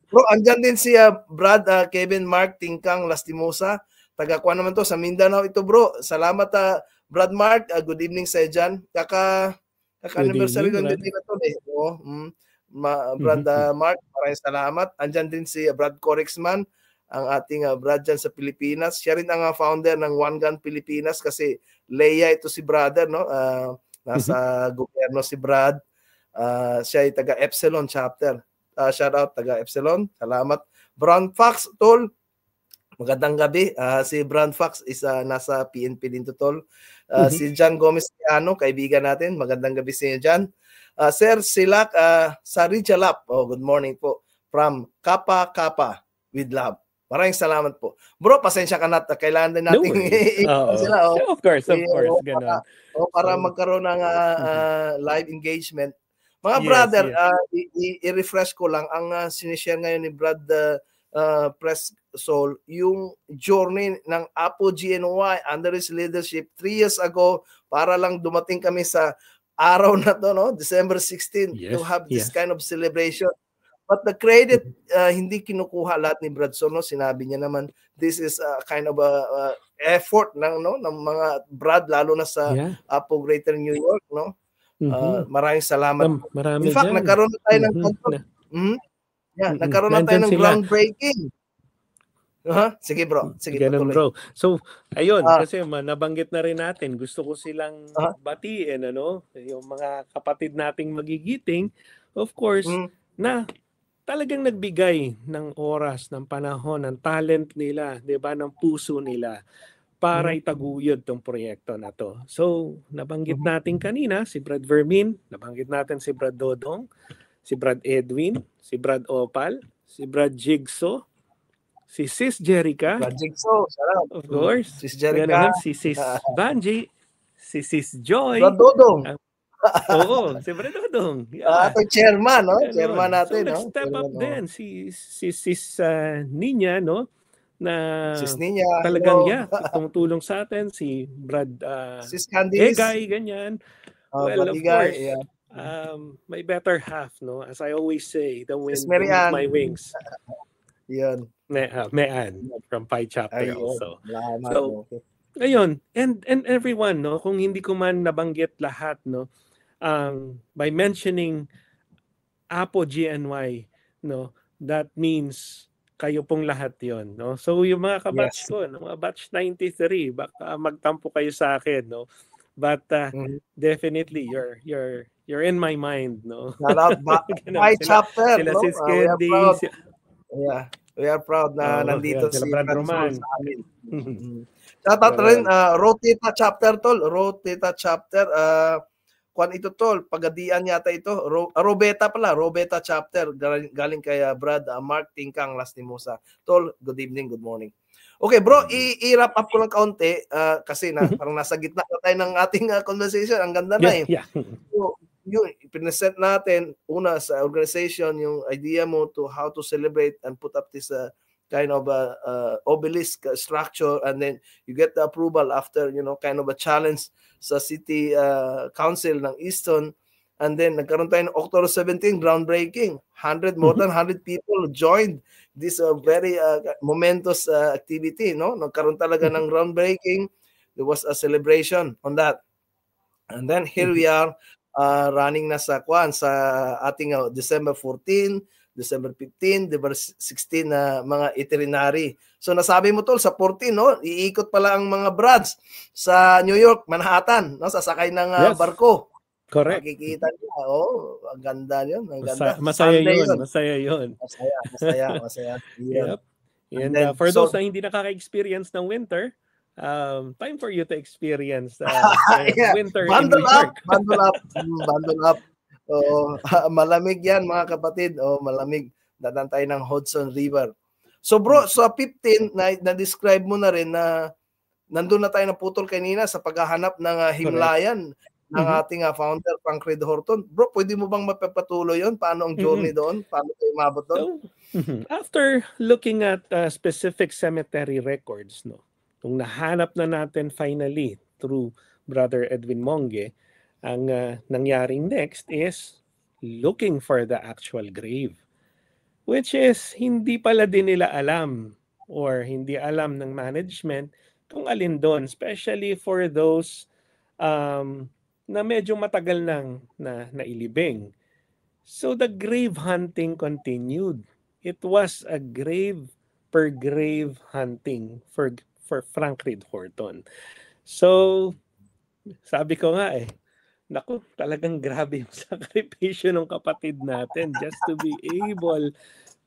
A: Bro, andyan din si Brad Kevin Mark Tingkang Lastimosa. taga-kuha naman to sa Mindanao ito bro. Salamat Brad Mark, good evening sa dyan. Kaka-anniversary lang din na to eh. Brad Mark, maraming salamat. Andyan din si Brad Corexman, ang ating Brad dyan sa Pilipinas. Siya rin ang founder ng One Gun Pilipinas kasi Leia ito si brother, no? Nasa gobyerno si Brad. Siya ay taga Epsilon chapter. Shout out taga Epsilon. Salamat. Brown Fox, tol. Magandang gabi. Si Brown Fox is nasa PNP din to, tol. Si John Gomez Piano, kaibigan natin. Magandang gabi sa inyo, John. Sir Silak Sarijalap. Oh, good morning po. From Kappa Kappa with love. Maraming salamat po. Bro, pasensya ka na. Kailangan din natin sila.
B: Of course. Ganun.
A: Para magkaroon ng live engagement. Mga brother, i-refresh ko lang. Ang sinishare ngayon ni Brad Press Soul, yung journey ng Apo GNY under his leadership 3 years ago para lang dumating kami sa araw na to, no? December 16 to have this kind of celebration. But the credit, hindi kinukuha lahat ni Brad Soul, no? Sinabi niya naman, this is kind of a effort ng mga Brad, lalo na sa Apo Greater New York, no? Maraming salamat. In fact, nagkaroon na tayo ng nagkaroon na tayo ng groundbreaking. Sige bro. Sige
B: ganun, bro. So, ayun, kasi nabanggit na rin natin, gusto ko silang batiin, yung mga kapatid nating magigiting, of course, na talagang nagbigay ng oras, ng panahon, ng talent nila, 'di ba, ng puso nila para itaguyod tong proyekto na to. So, nabanggit natin kanina si Brad Vermin, nabanggit natin si Brad Dodong, si Brad Edwin, si Brad Opal, si Brad Jigsaw, si Sis Jerica.
A: Brad Jigsaw, salamat.
B: Of course.
A: Sis Jerica.
B: Si Sis Banji, si Sis Joy.
A: Brad Dodong.
B: Oo, si Brad Dodong.
A: Ito chairman, no? Chairman natin,
B: no? Step up din si Sis Ninya, no? Na
A: Sis Ninya,
B: talagang tumutulong sa atin, si Brad
A: Sis Candice.
B: Egay, ganyan. Well, of course, my better half, no? As I always say, the wind beneath my wings.
A: Yan.
B: Mean from Pi Chapter also.
A: So,
B: ayun, and everyone, no, kung hindi ko man nabanggit lahat, no, by mentioning Apo GNY, no, that means kayo pong lahat yon, no. So yung mga kabatch ko, no, mga batch 93, baka magtampo kayo sa akin, no. But definitely you're in my mind, no.
A: Pi Chapter,
B: sila
A: no?
B: Si Candy,
A: we are proud na nandito si
B: Brad Roman.
A: Shoutout rin, Rotita Chapter, tol. Rotita Chapter. Kwan ito, tol. Pagadian yata ito. Robeta Chapter. Galing kay Brad Mark Tingkang Lastimosa. Tol, good evening, good morning. Okay, bro, i-wrap up ko lang kaunti kasi parang nasa gitna na tayo ng ating conversation. Ang ganda na So, yun, present natin una sa organization yung idea mo to how to celebrate and put up this kind of obelisk structure, and then you get the approval after kind of a challenge sa city council ng Easton, and then nagkaroon tayo ng October 17 groundbreaking. More than 100 people joined this very momentous activity, no? Nagkaroon talaga ng groundbreaking. There was a celebration on that, and then here we are running na sa ating December 14, December 15, December 16 na mga itinerary. So nasabi mo, tol, sa 14, no, iikot pala ang mga Brads sa New York, Manhattan, no, sasakay ng barko.
B: Correct.
A: Makikita niyo. Ang ganda 'yun, ang ganda.
B: Masaya 'yun.
A: Masaya.
B: Yep. And then, for those na hindi nakaka-experience ng winter, time for you to experience winter in New York.
A: Bundle up. Malamig yan, mga kapatid. Malamig. Dadaan tayo ng Hudson River. So bro, sa 15, na-describe mo na rin na nandun na tayo naputol kanina sa paghahanap ng himlayan ng ating founder, Frank Reed Horton. Bro, pwede mo bang mapapatuloy yun? Paano ang journey doon? Paano tayo umabot doon?
B: After looking at specific cemetery records, no, kung nahanap na natin finally through Brother Edwin Monge, ang nangyaring next is looking for the actual grave, which is hindi pala din nila alam or hindi alam ng management kung alin doon, especially for those na medyo matagal nang nailibing. So the grave hunting continued. It was a grave per grave hunting for Frank Reed Horton. So sabi ko nga naku, talagang grabe yung sakripisyo ng kapatid natin just to be able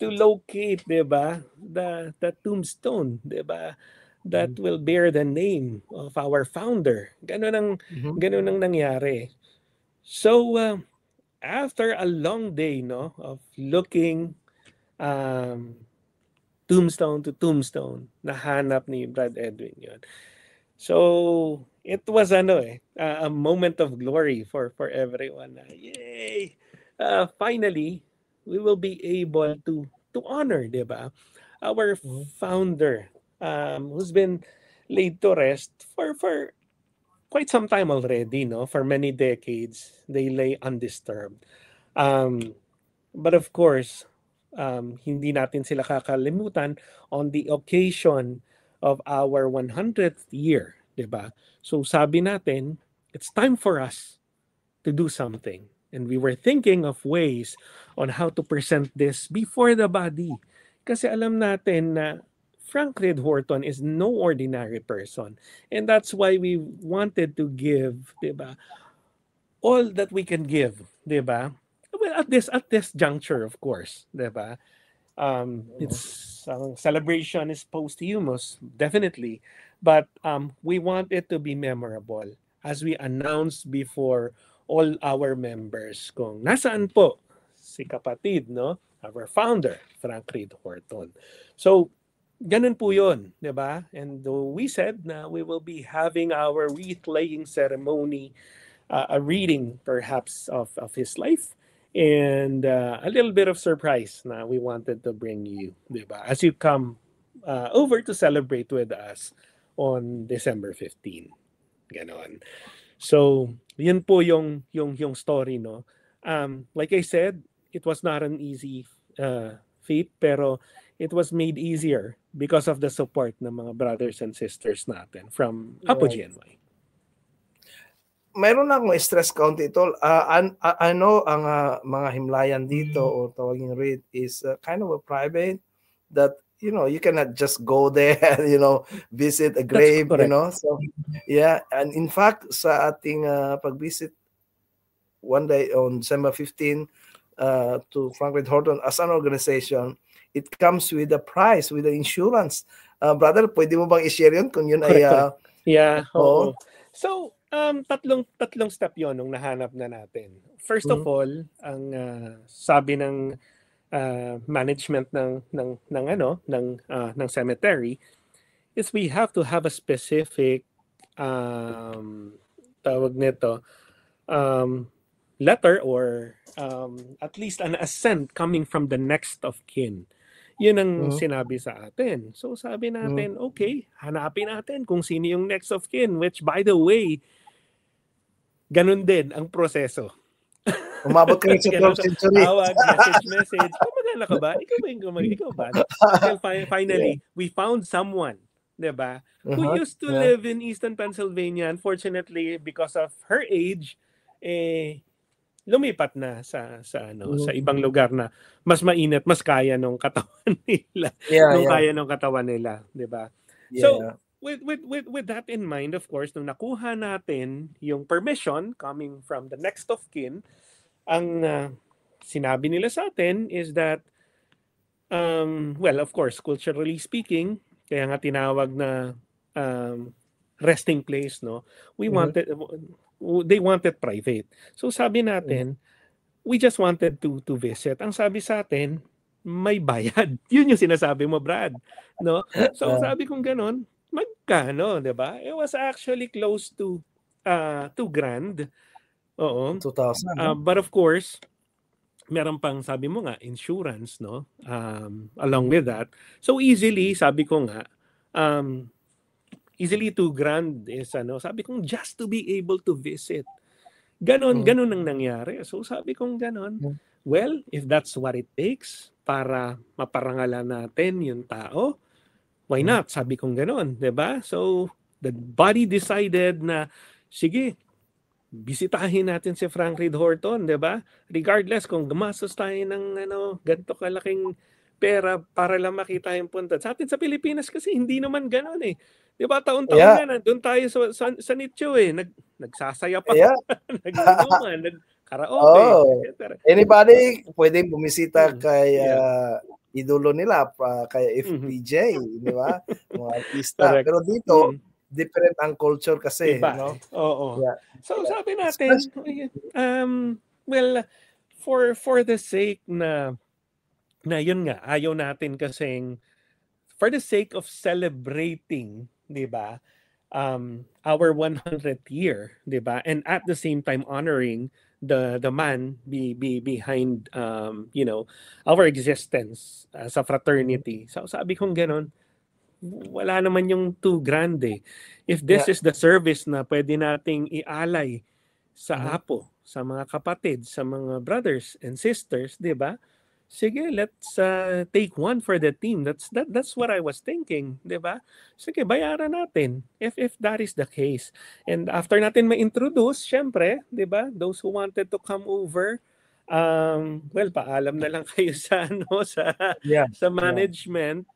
B: to locate, 'di ba? The tombstone, 'di ba? That will bear the name of our founder. Ganun ang nangyari. So after a long day of looking tombstone to tombstone, nahanap ni Brad Edwin 'yon. So it was a moment of glory for everyone. Yay! Finally, we will be able to honor, 'di ba? Our founder who's been laid to rest for quite some time already, no? For many decades, they lay undisturbed. But of course, hindi natin sila kakalimutan on the occasion of our 100th year, 'di ba? So sabi natin, it's time for us to do something. And we were thinking of ways on how to present this before the body. Kasi alam natin na Frank Reed Horton is no ordinary person. And that's why we wanted to give, 'di ba? All that we can give, 'di ba? Well, at this juncture, of course, 'di ba? It's celebration is posthumous, definitely, but we want it to be memorable as we announce before all our members kung nasaan po si kapatid, no? Our founder, Frank Reed Horton. So, ganun po yun, di ba? And we said na we will be having our wreath-laying ceremony, a reading perhaps of his life, and a little bit of surprise na we wanted to bring you, di ba? As you come over to celebrate with us on December 15. Ganon. So, yun po yung story, no? Like I said, it was not an easy feat, pero it was made easier because of the support ng mga brothers and sisters natin from Apo GNY.
A: Mayroon na akong stress county tol. Ano ang mga himlayan dito o tawaging read is kind of a private that you cannot just go there, visit a grave, So yeah, and in fact sa ating pag-visit one day on December 15 to Frank Reed Horton as an organization, it comes with a price, with the insurance. Brother, pwede mo bang i-share yun kung yun ay
B: yeah, oo. So tatlong step yon nung nahanap na natin. First of all, ang sabi ng management ng cemetery is we have to have a specific tawag nito letter or at least an assent coming from the next of kin. Yun ang sinabi sa atin. So sabi natin, okay, hanapin natin kung sino yung next of kin, which by the way, ganun din ang proseso.
A: Umabot ka sa 12th century.
B: Tawag, message. Kumagana ka ba? Ikaw ba? Until finally, we found someone, diba? Who used to live in Eastern Pennsylvania. Unfortunately, because of her age, lumipat na sa ibang lugar na mas mainit, mas kaya nung katawan nila. Kaya nung katawan nila, diba? So, with that in mind, of course, nung nakuha natin yung permission coming from the next of kin, ang sinabi nila sa atin is that, well, of course, culturally speaking, kaya nga tinawag na resting place, no? They wanted private. So sabi natin, we just wanted to visit. Ang sabi sa atin, may bayad. Yun yung sinasabi mo, Brad, no? So sabi kong ganun, magkano, 'di ba? It was actually close to $2,000. Oo.
A: 2,000.
B: But of course, meron pang sabi mo nga insurance, no? Along with that. So easily, sabi ko nga, easily $2,000 is sabi kong just to be able to visit. Ganon ang nangyari. So sabi kong ganon. Well, if that's what it takes para maparangalan natin yung tao, Why not? Sabi kong gano'n, 'di ba? So the body decided na sige, bisitahin natin si Frank Reed Horton, 'di ba? Regardless kung gumastos tayo ng ganito kalaking pera para lang makita yung punta. Sa atin sa Pilipinas kasi hindi naman ganoon eh. 'Di ba? Taon-taon na nandun tayo sa nicho eh. Nagsasaya pa. Nag-inuman, nag-karaoke.
A: Anybody pwedeng bumisita kay idolo nila kay FPJ, di ba? Mga artista. Pero dito different ang culture kasi,
B: iba,
A: no?
B: Oo. So sabi natin, well, for the sake na yun nga, ayaw natin kasing for the sake of celebrating, 'di ba? Our 100th year, 'di ba? And at the same time honoring the man behind our existence as a fraternity. So sabi kong gano'n, wala naman yung too grande. If this is the service na pwede nating ialay sa apo, sa mga kapatid, sa mga brothers and sisters, 'di ba? Sige, let's take one for the team. That's what I was thinking, 'di ba? Sige, bayaran natin if that is the case. And after natin ma-introduce, syempre, 'di ba? Those who wanted to come over, well, paalam na lang kayo sa sa management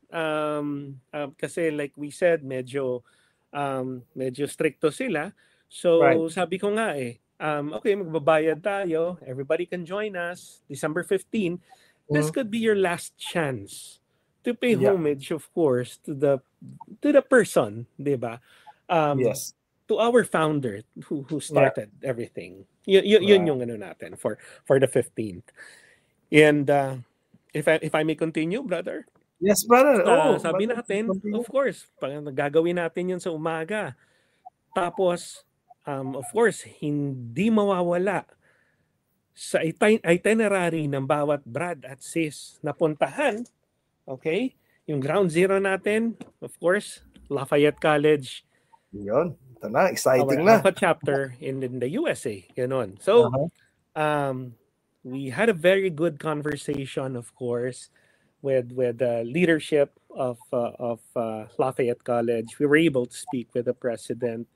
B: kasi like we said, medyo stricto sila. So sabi ko nga okay, magbabayad tayo. Everybody can join us December 15. This could be your last chance to pay homage, of course, to the person, 'di ba? To our founder who started everything. Yun yung natin for the 15th. And if I may continue, brother.
A: Yes, brother.
B: Sabi natin, of course, gagawin natin yun sa umaga. Tapos, of course, hindi mawawala sa itinerary ng bawat brad at sis na puntahan, okay? Yung ground zero natin, of course, Lafayette College.
A: Yun. Ito na, exciting
B: na. Our chapter in the USA. Ganon. So, we had a very good conversation, of course, with the leadership of Lafayette College. We were able to speak with the president,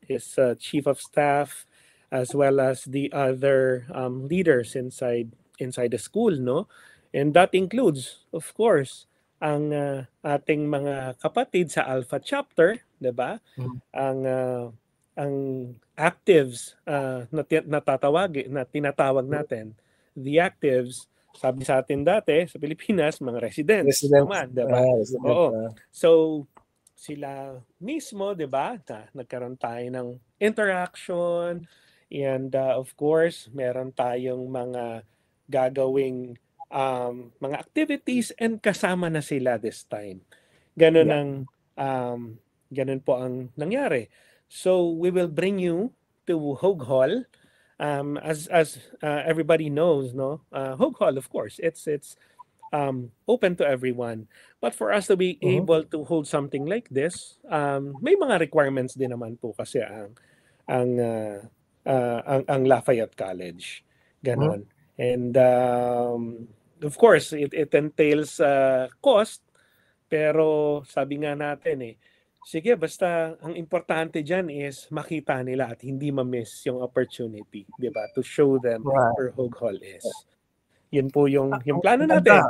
B: his chief of staff, as well as the other leaders inside the school, no? And that includes, of course, ang ating mga kapatid sa Alpha chapter, 'di ba? Ang actives na tinatawag natin, the actives, sabi sa atin dati sa Pilipinas, mga residents naman, 'di ba? Oo. So sila mismo, 'di ba? Nagkaroon tayo ng interaction. And of course, meron tayong mga gagawing mga activities and kasama na sila this time. Ganun po ang nangyari. So we will bring you to Hogue Hall. As everybody knows, no? Hogue Hall, of course, it's open to everyone. But for us to be able to hold something like this, may mga requirements din naman po kasi ang Lafayette College. Ganon. And of course, it entails cost, pero sabi nga natin sige, basta ang importante dyan is makita nila at hindi ma-miss yung opportunity, di ba? To show them where Hogue Hall is. Yun po yung plano natin.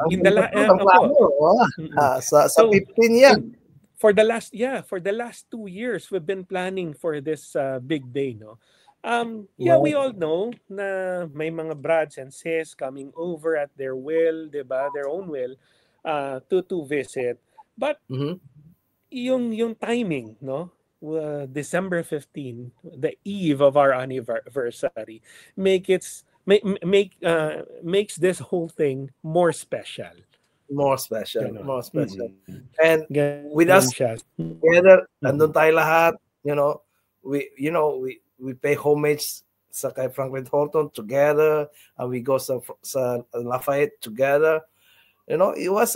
A: Sa 15 yan.
B: For the last 2 years, we've been planning for this big day, no? We all know na may mga brads and sis coming over at their will, 'di ba? Their own will to visit. But yung timing, no? December 15, the eve of our anniversary, makes this whole thing more special.
A: More special. And with us together, nandun tayo lahat, we pay homage sa kay Frank Reed Horton together, and we go sa Lafayette together. It's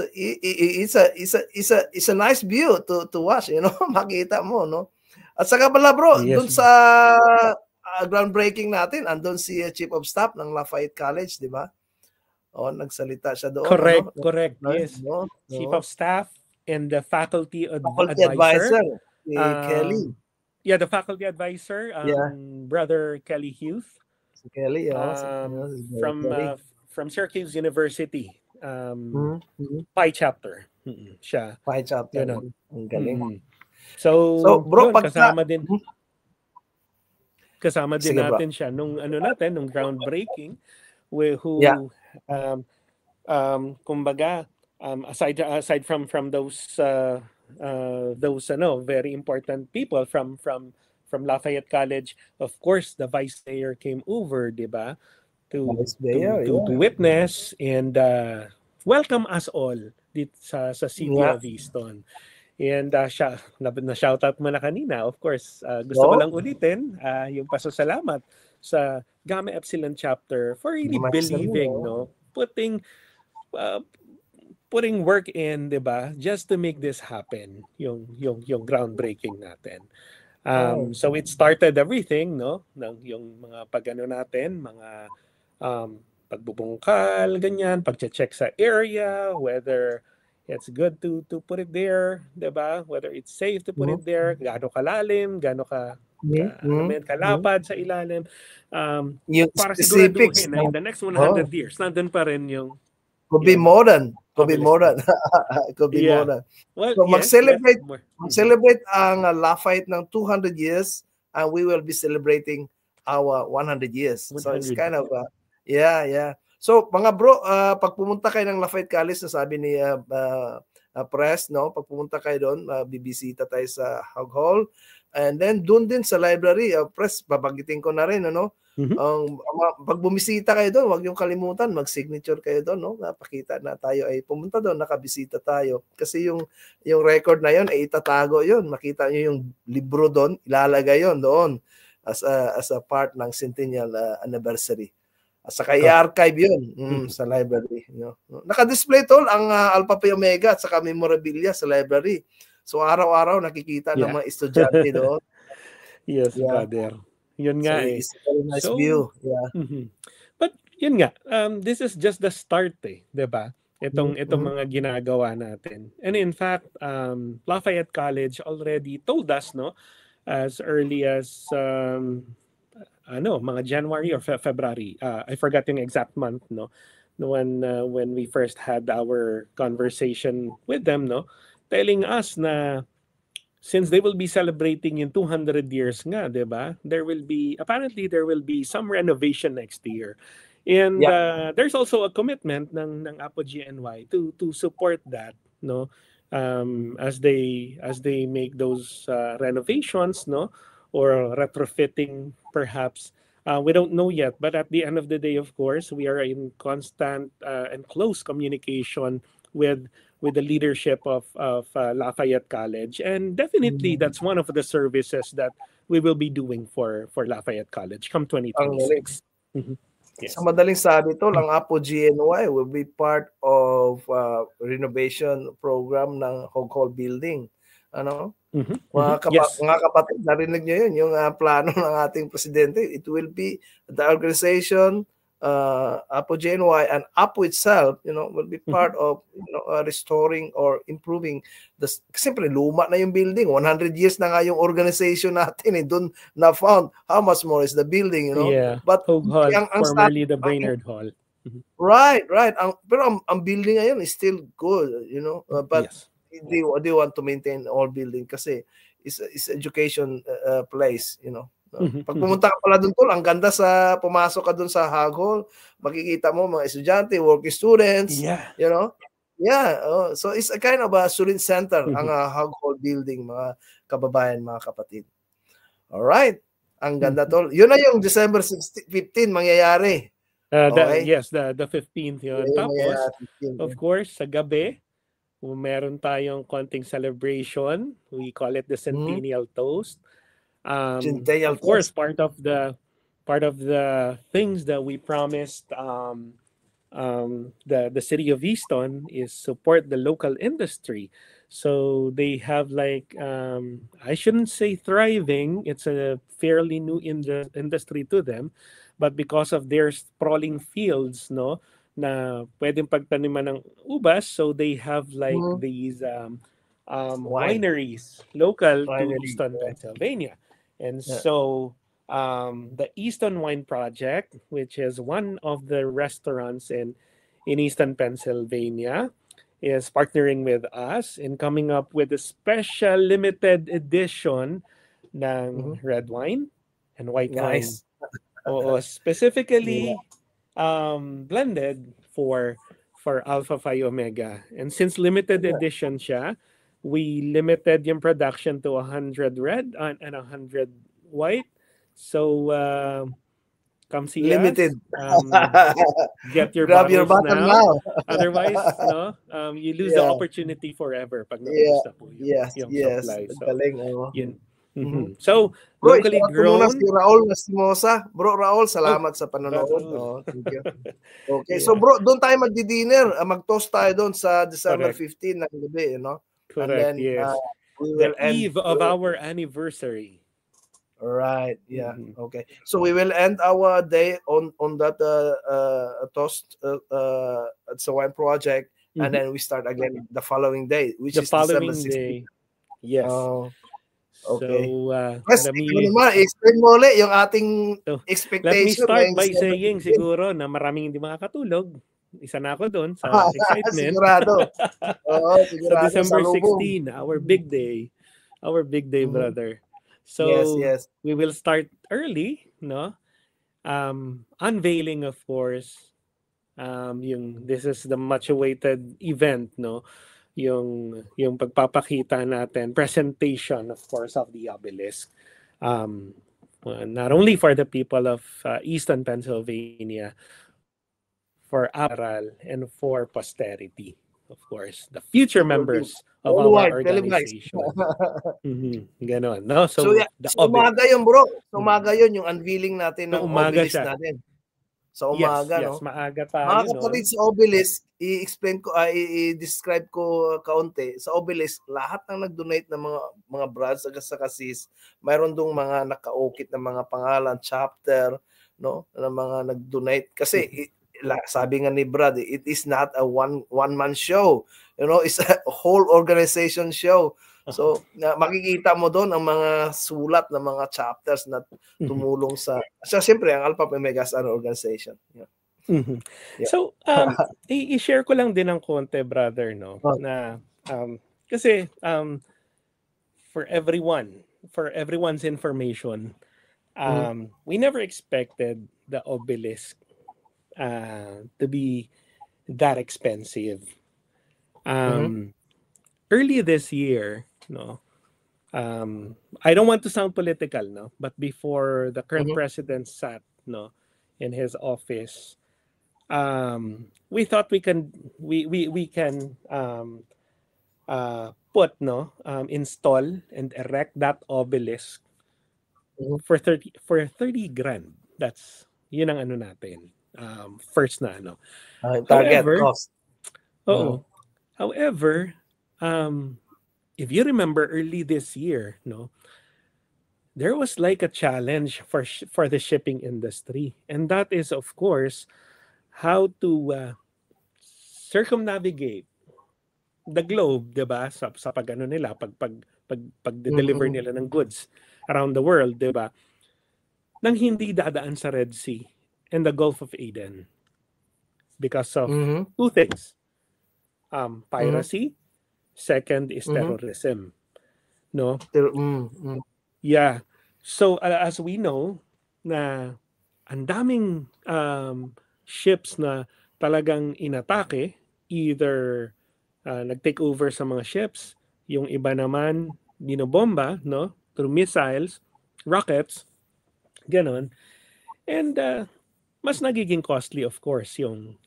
A: a nice view to watch, makita mo, no? At saka pala bro, dun sa groundbreaking natin, andun si Chief of Staff ng Lafayette College, di ba? Nagsalita siya doon.
B: Correct. Yes. Chief of Staff and the faculty advisor.
A: Kelly.
B: Yeah, the faculty advisor, Brother Kelly Hughes.
A: Kelly,
B: from Syracuse University. Pi chapter. Siya.
A: Pi chapter. Ang galing.
B: So bro, kasama din natin siya nung groundbreaking kumbaga aside from those very important people from Lafayette College, of course the vice mayor came over, diba, to witness and welcome us all dito sa city of Easton. And na-shoutout mo na kanina, of course. Gusto ko lang ulitin yung pasasalamat sa Gamma Epsilon chapter for really believing, putting work in, 'di ba? Just to make this happen, yung groundbreaking natin. So it started everything, yung mga pagano natin, mga pagbubungkal, ganyan, pagche-check sa area, whether it's good to put it there, 'di ba? Whether it's safe to put it there, gaano kalalim, gaano kalapad sa ilalim.
A: Yung
B: para
A: specifics
B: siguraduhin na in the next 100 years, nandun pa rin yung
A: could be more than. Well, so mag-celebrate ang Lafayette ng 200 years and we will be celebrating our 100 years. 100. So it's kind of So mga bro, pag pumunta kayo ng Lafayette College, sabi ni Press, pag pumunta kayo doon, bibisita tayo sa Hog Hall. And then doon din sa library, Press, babanggitin ko na rin, pag bumisita kayo doon, huwag yung kalimutan, mag-signature kayo doon, napakita na tayo ay pumunta doon, nakabisita tayo. Kasi yung record na yon ay itatago yon, makita nyo yung libro doon, ilalagay yon doon as a part ng centennial anniversary. Saka i-archive yun sa library. Naka-display tol ang Alpha Phi Omega at saka memorabilia sa library. So araw-araw nakikita ng mga estudyante doon.
B: Yes, brother. Yun nga
A: it's a very nice view.
B: But yun nga, this is just the start, 'di ba? Itong mga ginagawa natin. And in fact, Lafayette College already told us, as early as mga January or February. I forgot yung exact month, when we first had our conversation with them, telling us na since they will be celebrating in 200 years nga, 'di ba? There will be some renovation next year. And there's also a commitment ng Apo GNY to support that, as they make those renovations, or retrofitting perhaps. We don't know yet, but at the end of the day, of course, we are in constant and close communication with the leadership of Lafayette College, and definitely that's one of the services that we will be doing for Lafayette College come 2026.
A: Yes. Sa madaling sabi to, ang Apo GNY will be part of renovation program ng Hog Hall building. Mga kapatid, narinig nyo yun, yung plano ng ating presidente. It will be the organization, Apo GNY and Apo itself, will be part of restoring or improving simply luma na yung building. 100 years na nga yung organization natin, doon na found how much more is the building,
B: But Hog Hall, formerly the Brainerd Hall.
A: Right. Pero ang building ngayon is still good, but they want to maintain all building kasi it's education place, Pag pumunta ka pala doon tol, ang ganda sa pumasok ka doon sa Hog Hall, makikita mo mga estudyante, working students, so it's a kind of a student center ang Hog Hall building, mga kababayan, mga kapatid. All right. Ang ganda tol. Yun na yung December 15 mangyayari.
B: Yes, the 15th yun. Tapos, of course, sa gabi, meron tayong konting celebration. We call it the Centennial Toast. Of course, part of the things that we promised the city of Easton is support the local industry. So they have I shouldn't say thriving, it's a fairly new industry to them, but because of their sprawling fields, na pwedeng pagtaniman ng ubas, so they have these wineries local to Easton, Pennsylvania. And so the Easton Wine Project, which is one of the restaurants in Easton, Pennsylvania, is partnering with us in coming up with a special limited edition ng red wine and white wine. Specifically blended for Alpha Phi Omega. And since limited edition siya, we limited yung production to 100 red and 100 white. So come see
A: limited.
B: Us. Get your
A: Grab your
B: bottle
A: now.
B: Otherwise, no, you lose the opportunity forever pag naubos na po yung supply. So,
A: galing.
B: So, locally grown.
A: Si Raul Lastimosa. Bro Raul, salamat sa panonood. Thank you. Okay, so bro, doon tayo magdi-dinner. Mag-toast tayo doon sa December 15 ng gabi,
B: Correct, and then, yes. We will the eve of our anniversary.
A: Right. Yeah. Okay. So we will end our day on that toast at the wine project, and then we start again the following day, which is December 16th.
B: Yes.
A: Okay.
B: So
A: explain mo ulit yung ating expectation.
B: Let me start by saying siguro na maraming hindi makakatulog. Isa na ako doon sa excitement.
A: Sigurado.
B: Sa December 16, our big day, brother. So
A: yes.
B: We will start early, no? Unveiling, of course. This is the much awaited event, no? Yung pagpapakita natin, presentation, of course, of the obelisk. Not only for the people of Easton, Pennsylvania, for Aral and for posterity. Of course, the future members of our organization. Ganon, no? So
A: umaga yun, bro. So umaga yun, yung unveiling natin ng obelisk natin. Sa umaga,
B: yes, maaga tayo.
A: Mga kapatid, sa obelisk, i-describe ko kaunti. Sa obelisk, lahat ng nag-donate ng mga brads sa kasis, mayroon dong mga nakaukit na mga pangalan, chapter, no? Na mga nag-donate. Kasi sabi nga ni Brad, it is not a one-man show. It's a whole organization show. So, makikita mo doon ang mga sulat ng mga chapters na tumulong sa siyempre, ang Alpha Omega as an organization.
B: So, i-share ko lang din ng konti, brother, no? Na, kasi, for everyone's information, we never expected the obelisk to be that expensive. Early this year, no, I don't want to sound political, no, but before the current president sat, no, in his office, we thought we can install and erect that obelisk for 30 grand. That's yun ang ano natin. First na ano.
A: Target cost.
B: However, if you remember early this year, no, there was like a challenge for the shipping industry, and that is, of course, how to circumnavigate the globe, diba? Sa pag-ano nila, pag-deliver nila ng goods around the world, diba? Nang hindi dadaan sa Red Sea and the Gulf of Aden because of two things. Piracy, second is terrorism. No? Yeah. So as we know na ang daming ships na talagang inatake, either nag-take over sa mga ships, yung iba naman binobomba, no, through missiles, rockets, ganon. And mas nagiging costly, of course, yung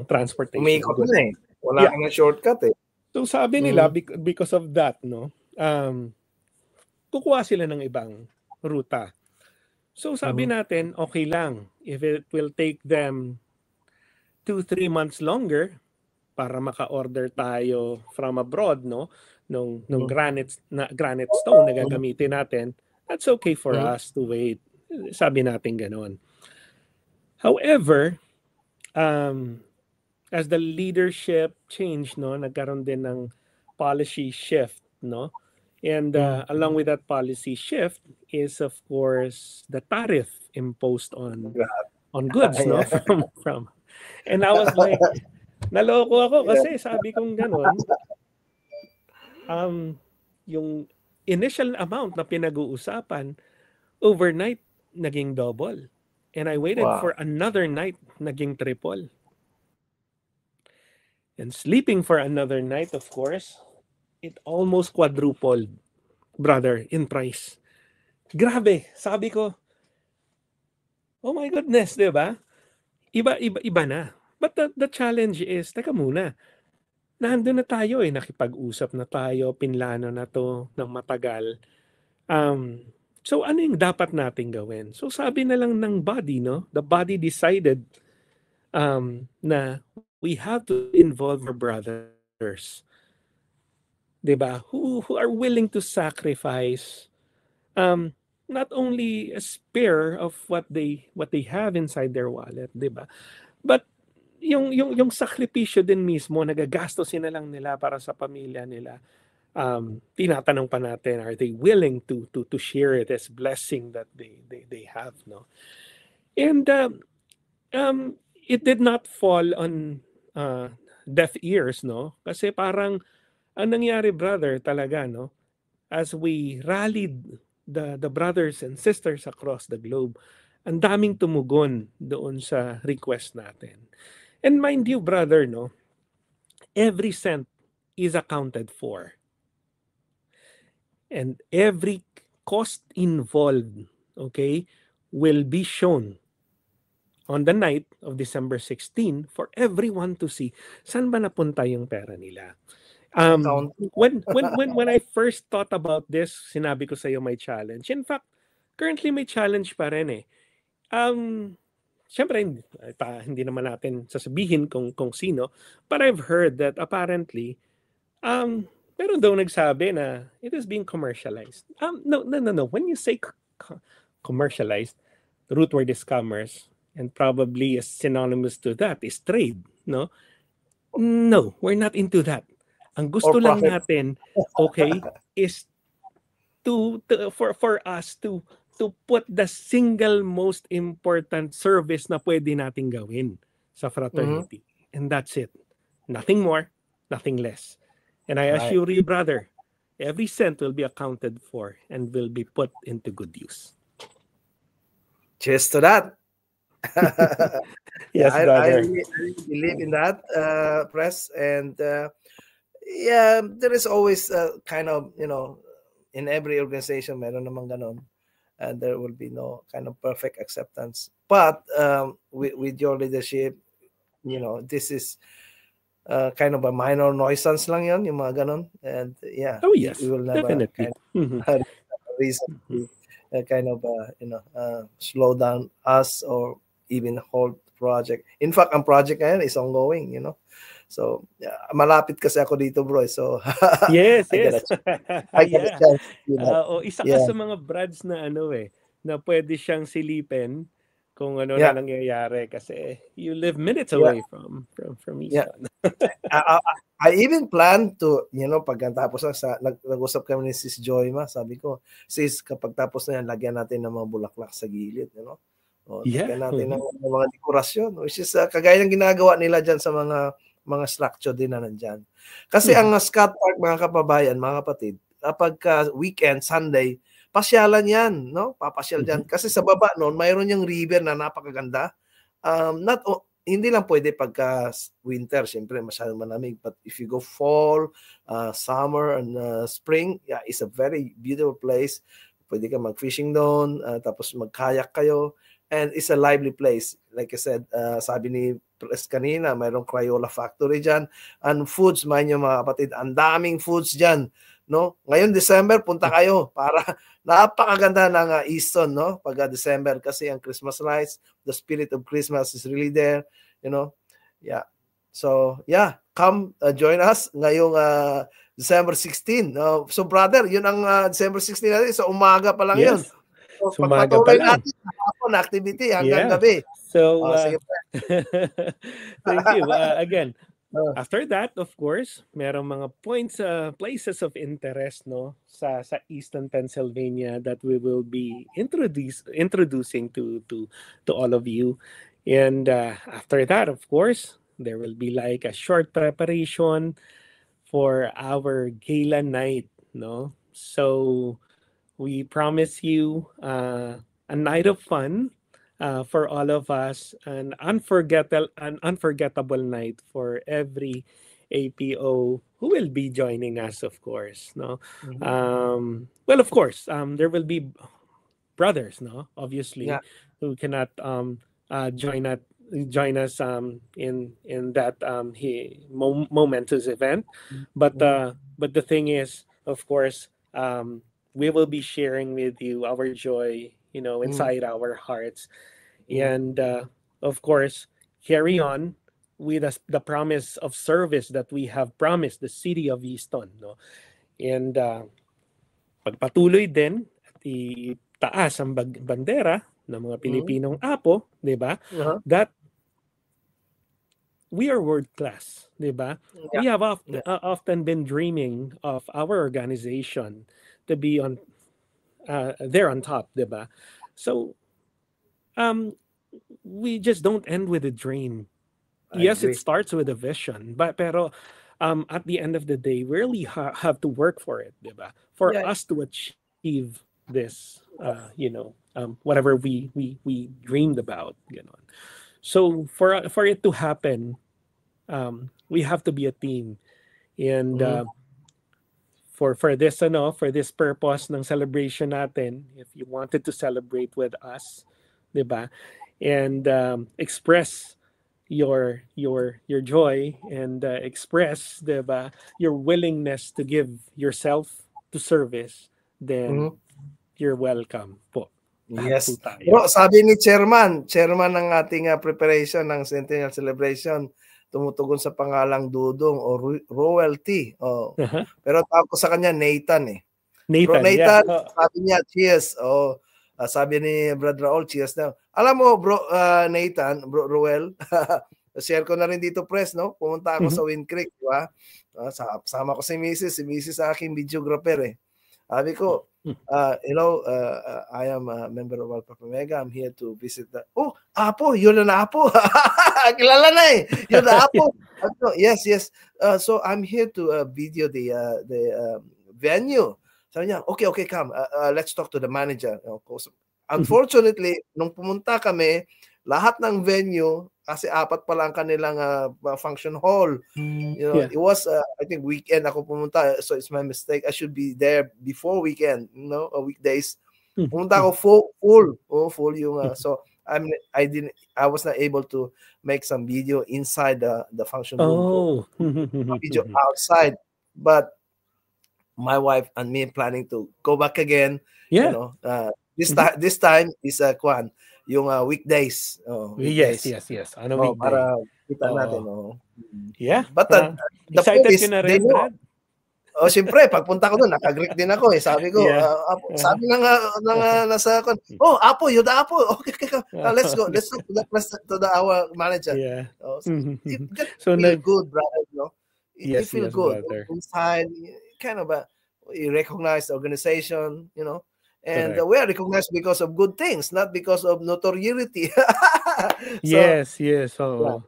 B: transportation.
A: Umikot na eh. Wala kang shortcut eh.
B: So sabi nila, because of that, no, kukuha sila ng ibang ruta. So sabi natin, okay lang if it will take them 2-3 months longer para maka-order tayo from abroad, no, nung granite stone na gagamitin natin. That's okay for us to wait. Sabi natin ganoon. However, as the leadership changed, no, nagkaroon din ng policy shift, no? And along with that policy shift is, of course, the tariff imposed on goods, no? From and I was like, naloko ako kasi sabi kong ganon, yung initial amount na pinag-uusapan, overnight, naging double. And I waited for another night, naging triple. And sleeping for another night, of course, it almost quadrupled, brother, in price. Grabe, sabi ko, oh my goodness, di ba? Iba na. But the challenge is, teka muna, nandun na tayo nakipag-usap na tayo, pinlano na to ng matagal. So ano yung dapat nating gawin? So sabi na lang ng body, no? The body decided na we have to involve our brothers. Diba? Who are willing to sacrifice not only a spare of what they have inside their wallet, diba? But yung sakripisyo din mismo, nagagastos na lang nila para sa pamilya nila. Tinatanong pa natin, are they willing to share it as blessing that they have, no? And it did not fall on deaf ears, no? Kasi parang ang nangyari, brother, talaga, no? As we rallied the brothers and sisters across the globe, ang daming tumugon doon sa request natin. And mind you, brother, no, every cent is accounted for. And every cost involved, okay, will be shown on the night of December 16 for everyone to see saan ba napunta yung pera nila. When I first thought about this, sinabi ko sa iyo may challenge. In fact, currently may challenge pa rin Siyempre, hindi naman natin sasabihin kung sino, but I've heard that apparently, meron daw nagsabi na it is being commercialized. No. When you say commercialized, the root word is commerce, and probably is synonymous to that is trade, no? No, we're not into that. Ang gusto lang natin, okay, is for us to put the single most important service na pwede nating gawin sa fraternity. And that's it. Nothing more, nothing less. And I assure you, brother, every cent will be accounted for and will be put into good use.
A: Cheers to that.
B: Yes, brother.
A: I really believe in that, Press. And yeah, there is always kind of, in every organization, meron namang ganon. And there will be no kind of perfect acceptance. But with your leadership, this is kind of a minor nuisance lang yun, yung mga ganon. And yeah,
B: oh yes,
A: we will never
B: definitely
A: have a reason to kind of slow down us or even hold the project. In fact, ang project ngayon is ongoing, So, malapit kasi ako dito, bro. So,
B: yes.
A: I get a chance.
B: Isa ka sa mga brads na na pwede siyang silipin kung ano na nangyayari kasi you live minutes away from Easton.
A: I even plan to, pagkatapos nag-usap kami ni Sis Joyma, sabi ko, sis, kapag tapos na yan, lagyan natin ng mga bulaklak sa gilid, lagyan natin ng mga dekorasyon, which is kagaya ng ginagawa nila dyan sa mga structure din na nandyan. Kasi ang Scott Park, mga kababayan, mga kapatid, kapag weekend, Sunday, pasyalan yan, papasyal dyan. Kasi sa baba noon, mayroon yung river na napakaganda. Hindi lang pwede pagka winter, siyempre masyadong malamig. But if you go fall, summer, and spring, it's a very beautiful place. Pwede ka mag-fishing doon, tapos mag-kayak kayo. And it's a lively place. Like I said, sabi ni Press kanina, mayroong Crayola factory dyan. And foods, mga kapatid, ang daming foods dyan. Ngayon, December, punta kayo para napakaganda ng Easton, pag December kasi ang Christmas lights, the spirit of Christmas is really there, Yeah. So, come join us ngayong December 16. So, brother, yun ang December 16 natin. So, umaga pa lang yun. So, pagpatuloy natin hapon activity hanggang gabi.
B: So, thank you. Again, after that, of course, merong mga places of interest, no, sa Eastern Pennsylvania that we will be introducing to all of you. And after that, of course, there will be like a short preparation for our gala night, no? So we promise you a night of fun for all of us, an unforgettable night for every APO who will be joining us, of course. No, well, of course, there will be brothers, no, obviously, who cannot join us in that momentous event, but the thing is, of course, we will be sharing with you our joy, inside our hearts, and of course, carry on with us the promise of service that we have promised the city of Easton, no, and pagpatuloy din at itaas ang bandera ng mga Pilipinong Apo, 'di ba? That we are world class, 'di ba? We have often been dreaming of our organization to be on there on top, 'di ba? So we just don't end with a dream. Yes, it starts with a vision, pero at the end of the day, we really have to work for it, diba? For us to achieve this, whatever we dreamed about, So for it to happen, we have to be a team, and for this purpose ng celebration natin, if you wanted to celebrate with us, diba, and express your joy and express, diba, your willingness to give yourself to service, then you're welcome po.
A: Yes. Bro, sabi ni chairman ng ating preparation ng Centennial Celebration, tumutugon sa pangalang Dudong o Royalty. Pero tawag ko sa kanya Nathan eh. Nathan, bro, Nathan, sabi niya cheers. Sabi ni Brother Raul, cheers daw. Alam mo, bro, Nathan, bro Roel, share ko na rin dito, press, no? Pumunta ako sa Wind Creek, di ba? Sama ko si Mrs. sa aking videographer eh. Sabi ko, I am a member of Alpha Omega. I'm here to visit the... Oh, Apo, yun na Apo. Kilala na eh. Yun na Apo. Yes. So I'm here to video the venue. Sabi niya, okay, come. Let's talk to the manager. Unfortunately, nung pumunta kami, lahat ng venue, kasi 4 pa lang kanilang function hall. It was, I think, weekend ako pumunta, so it's my mistake. I should be there before weekend, weekdays. Pumunta ako full yung, so I was not able to make some video inside the function room. Video outside, but my wife and me planning to go back again. This time is yung weekdays.
B: Yes. Ano weekday?
A: Para kita natin.
B: Yeah.
A: But the
B: excited ka na rin, Brad?
A: Siyempre, pagpunta ko doon, naka-Greek din ako eh. Sabi ko, sabi ng nasa kon, Apo, yun na Apo. Okay. Let's go. Let's talk to our manager.
B: Yeah.
A: It feel good, brother. It feel good.
B: Brother.
A: Inside, kind of you recognize the organization, and we are recognized because of good things, not because of notoriety.
B: Yes. So,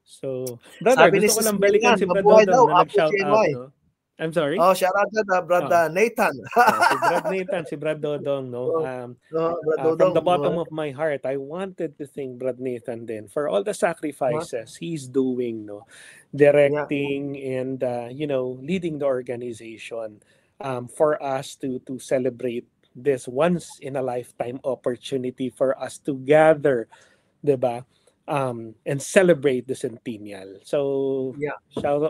B: So, brother, gusto ko lang balikan si Brad Dodong na nag-shout out, no? I'm sorry?
A: Shout out to Brad Nathan.
B: Si Brad Dodong, no? From the bottom of my heart, I wanted to thank Brad Nathan then for all the sacrifices he's doing, no? Directing and, leading the organization for us to celebrate this once in a lifetime opportunity for us to gather, diba? And celebrate the centennial. So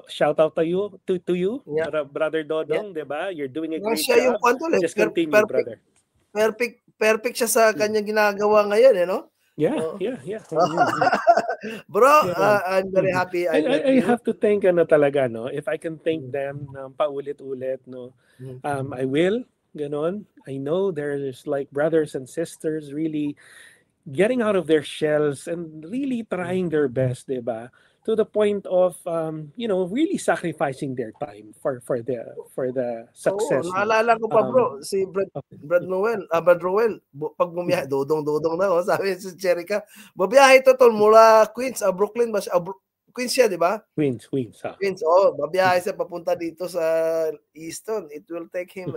B: shout out to you, Brother Dodong, diba? You're doing a great job. Just continue, brother.
A: Perfect siya sa kanyang ginagawa ngayon, no?
B: Yeah.
A: Bro, I'm very happy.
B: I have to thank talaga, no? If I can thank them paulit-ulit, no? I will, ganon. I know there's like brothers and sisters really getting out of their shells and really trying their best, diba, to the point of really sacrificing their time for the success.
A: Naalala ko pa bro, si Brad Roel, pag bumiyahe, dudong na, sabi si Jerica, babiyahe ito tol mula Queens, Brooklyn ba siya? Queens siya, di ba?
B: Queens.
A: Babiyahe siya papunta dito sa Easton. It will take him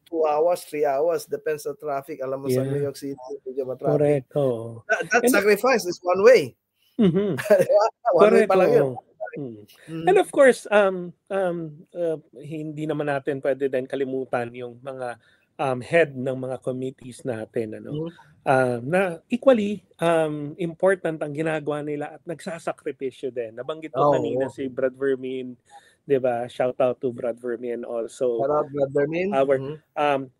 A: 2 hours, 3 hours, depends sa traffic. Alam mo sa New York City, medyo matraffic.
B: Correct. Oh.
A: That sacrifice is one way.
B: One way pa lang yun. And of course, hindi naman natin pwede din kalimutan yung mga head ng mga committees natin, na equally important ang ginagawa nila at nagsasakripisyo din. Nabanggit ko kanina si Brad Vermin, 'di ba? Shout out to Brad Vermin also.
A: Shout out Brad Vermin.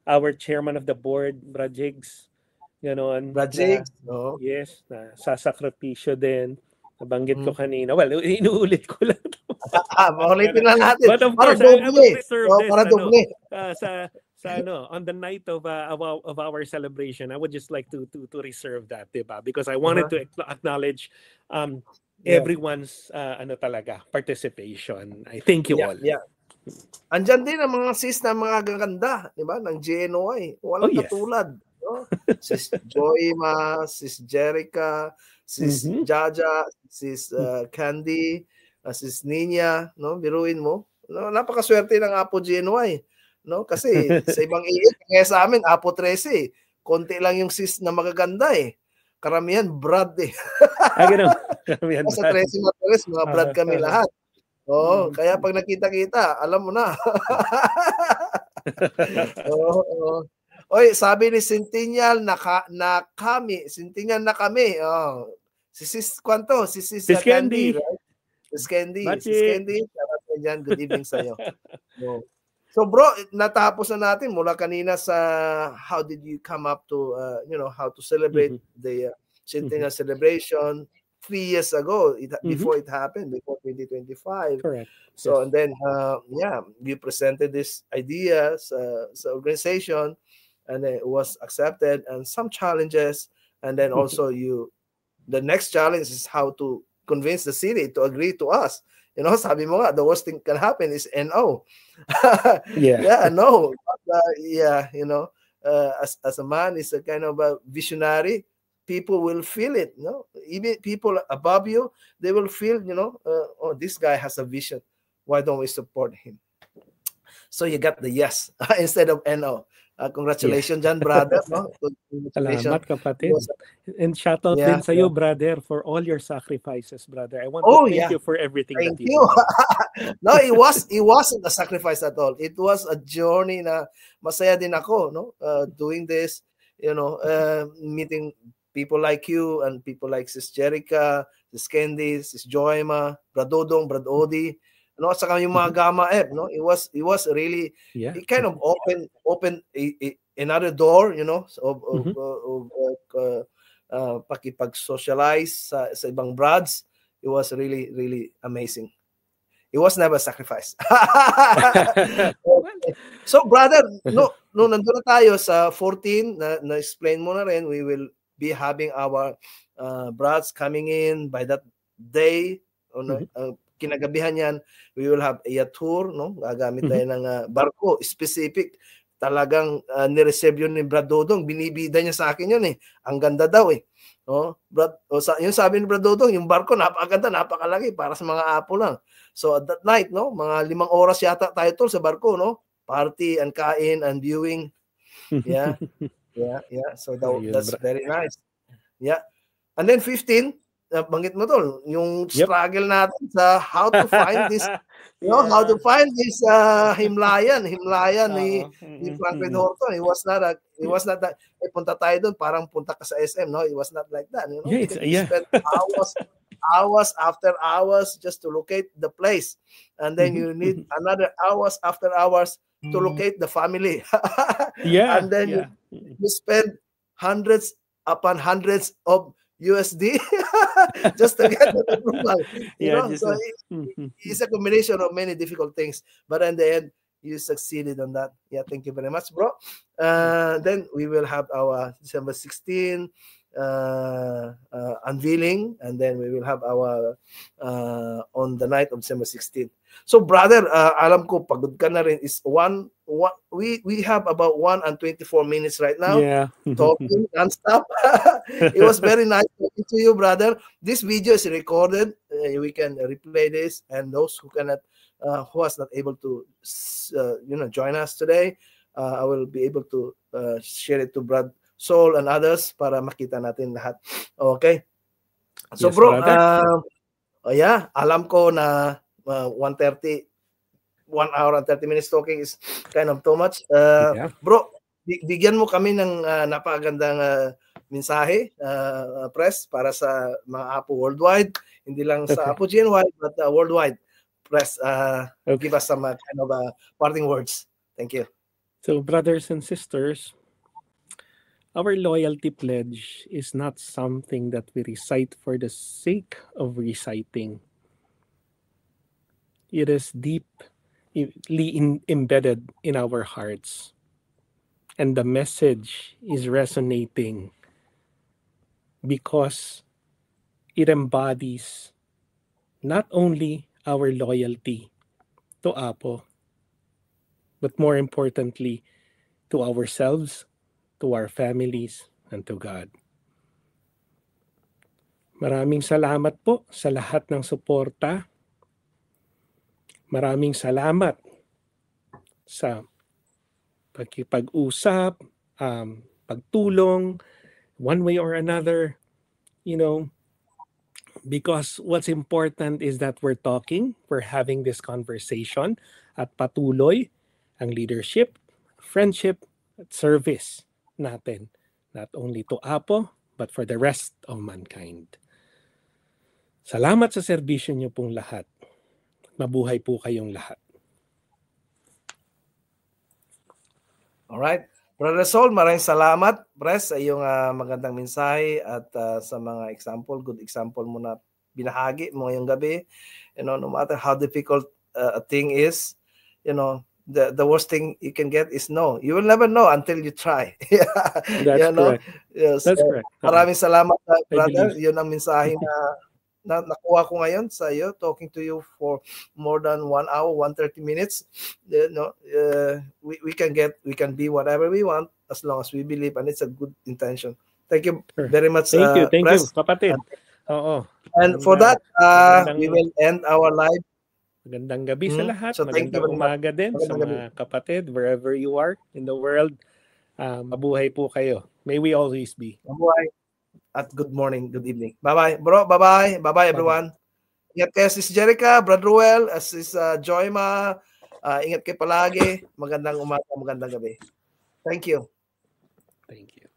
B: Our chairman of the board, Brad Jigs. Ganon.
A: Brad Jigs.
B: Yes, na sasakripisyo din. Nabanggit ko kanina. Well, inuulit ko lang.
A: Maulitin na natin.
B: But of course, I will reserve this. On the night of our celebration, I would just like to reserve that, diba? Because I wanted to acknowledge everyone's participation. I thank you all.
A: Yeah. Andyan din ang mga sis na mga gaganda, diba? Ng GNOI. Walang katulad. Sis Joyma, Sis Jerica, Sis Jaja, Sis Candy, Sis Nina, biruin mo. Napakaswerte ng Apo GNY, kasi sa ibang kaya sa amin Apo 13, konti lang yung sis na magaganda Karamihan Brad
B: Gano'n. Karamihan
A: sa 13 Matares, mga Brad kami lahat. Kaya pag nakita-kita, alam mo na. Oy, sabi ni Centennial na kami. Si Sis Kwanto, si Sis Candy, right? Sis Candy. Good evening sa iyo. So bro, natapos na natin mula kanina sa how did you come up to how to celebrate the Centennial celebration 3 years ago before it happened, before 2025.
B: Correct.
A: So and then you presented this idea sa organization, and then it was accepted, and some challenges, and then also the next challenge is how to convince the city to agree to us. Sabi mo nga, the worst thing can happen is NO. No. But, as a man is a kind of a visionary, people will feel it. Even people above you, they will feel, this guy has a vision. Why don't we support him? So you got the yes instead of NO. Congratulations, John, brother.
B: Salamat, kapatid. And shout out din sa iyo, brother, for all your sacrifices, brother. I want to thank you for everything that you did.
A: No, it wasn't a sacrifice at all. It was a journey na masaya din ako, doing this, meeting people like you and people like Sis Jerica, Sis Candy, Sis Joyma, Brad Dodong, Brad Odi, at saka yung mga Gamma F, it was really, it kind of opened another door, pakipag-socialize sa ibang Brads. It was really, really amazing. It was never a sacrifice. So brother, nandun na tayo sa 14, na-explain mo na rin, we will be having our Brads coming in by that day, kinagabihan yan, we will have a tour, gagamit tayo ng barko, specific, talagang nireserve yun ni Brad Dodong, binibida niya sa akin yun ang ganda daw Brad, yung sabi ni Brad Dodong, yung barko, napakaganda, napakalaki, para sa mga apo lang. So at that night, mga 5 oras yata tayo tol sa barko, party and kain and viewing. Yeah. So that's very nice. Yeah. And then 15, banggit mo tol, yung struggle natin sa how to find this, how to find this Himlayan ni Franklin Horton. It was not that, punta tayo doon, parang punta ka sa SM, It was not like that. You spent hours after hours just to locate the place, and then you need another hours after hours to locate the family. And then you spend hundreds upon hundreds of USD just to get the approval. So it's a combination of many difficult things, but in the end you succeeded on that. Thank you very much, bro. Then we will have our December 16 unveiling, and then we will have our on the night of December 16th. So brother, alam ko pagod ka na rin. Is we have about 1 and 24 minutes right now.
B: Yeah.
A: Talking non-stop. It was very nice talking to you, brother. This video is recorded. We can replay this, and those who cannot, who was not able to, join us today, I will be able to share it to Brad Soul and others para makita natin lahat. Okay. So yes, bro, yeah, alam ko na 1:30, 1 hour and 30 minutes talking is kind of too much. Yeah. Bro, bigyan mo kami ng napakagandang mensahe, press, para sa mga Apo worldwide, hindi lang sa Apo GNY, but worldwide. Press, give us some kind of parting words. Thank you.
B: So, brothers and sisters, our loyalty pledge is not something that we recite for the sake of reciting. It is deeply embedded in our hearts. And the message is resonating because it embodies not only our loyalty to Apo, but more importantly, to ourselves, to our families, and to God. Maraming salamat po sa lahat ng suporta. Maraming salamat sa pagkipag-usap, pagtulong, one way or another, because what's important is that we're talking, we're having this conversation, at patuloy ang leadership, friendship, at service natin, not only to Apo, but for the rest of mankind. Salamat sa serbisyo niyo pong lahat. Mabuhay po kayong lahat.
A: Alright. Brother Saul, maraming salamat, Pres, sa iyong magandang mensahe at sa mga example, good example mo na binahagi mo ngayong gabi. No matter how difficult a thing is, the worst thing you can get is no. You will never know until you try.
B: That's correct.
A: Yes. That's correct. Maraming salamat, brother. Yun ang mensahe na nakuha ko ngayon sa iyo, talking to you for more than 1 hour, 130 minutes. We can be whatever we want as long as we believe, and it's a good intention. Thank you very much.
B: Thank you, kapatid.
A: And for that, we will end our live.
B: Magandang gabi sa lahat. So magandang umaga din sa mga kapatid, wherever you are in the world. Mabuhay po kayo. May we always be.
A: Mabuhay. At good morning, good evening. Bye-bye, bro. Bye-bye. Bye-bye, everyone. Ingat kayo, Sis Jerica, Brad Ruel, Sis Joyma. Ingat kayo palagi. Magandang umaga, magandang gabi. Thank you.
B: Thank you.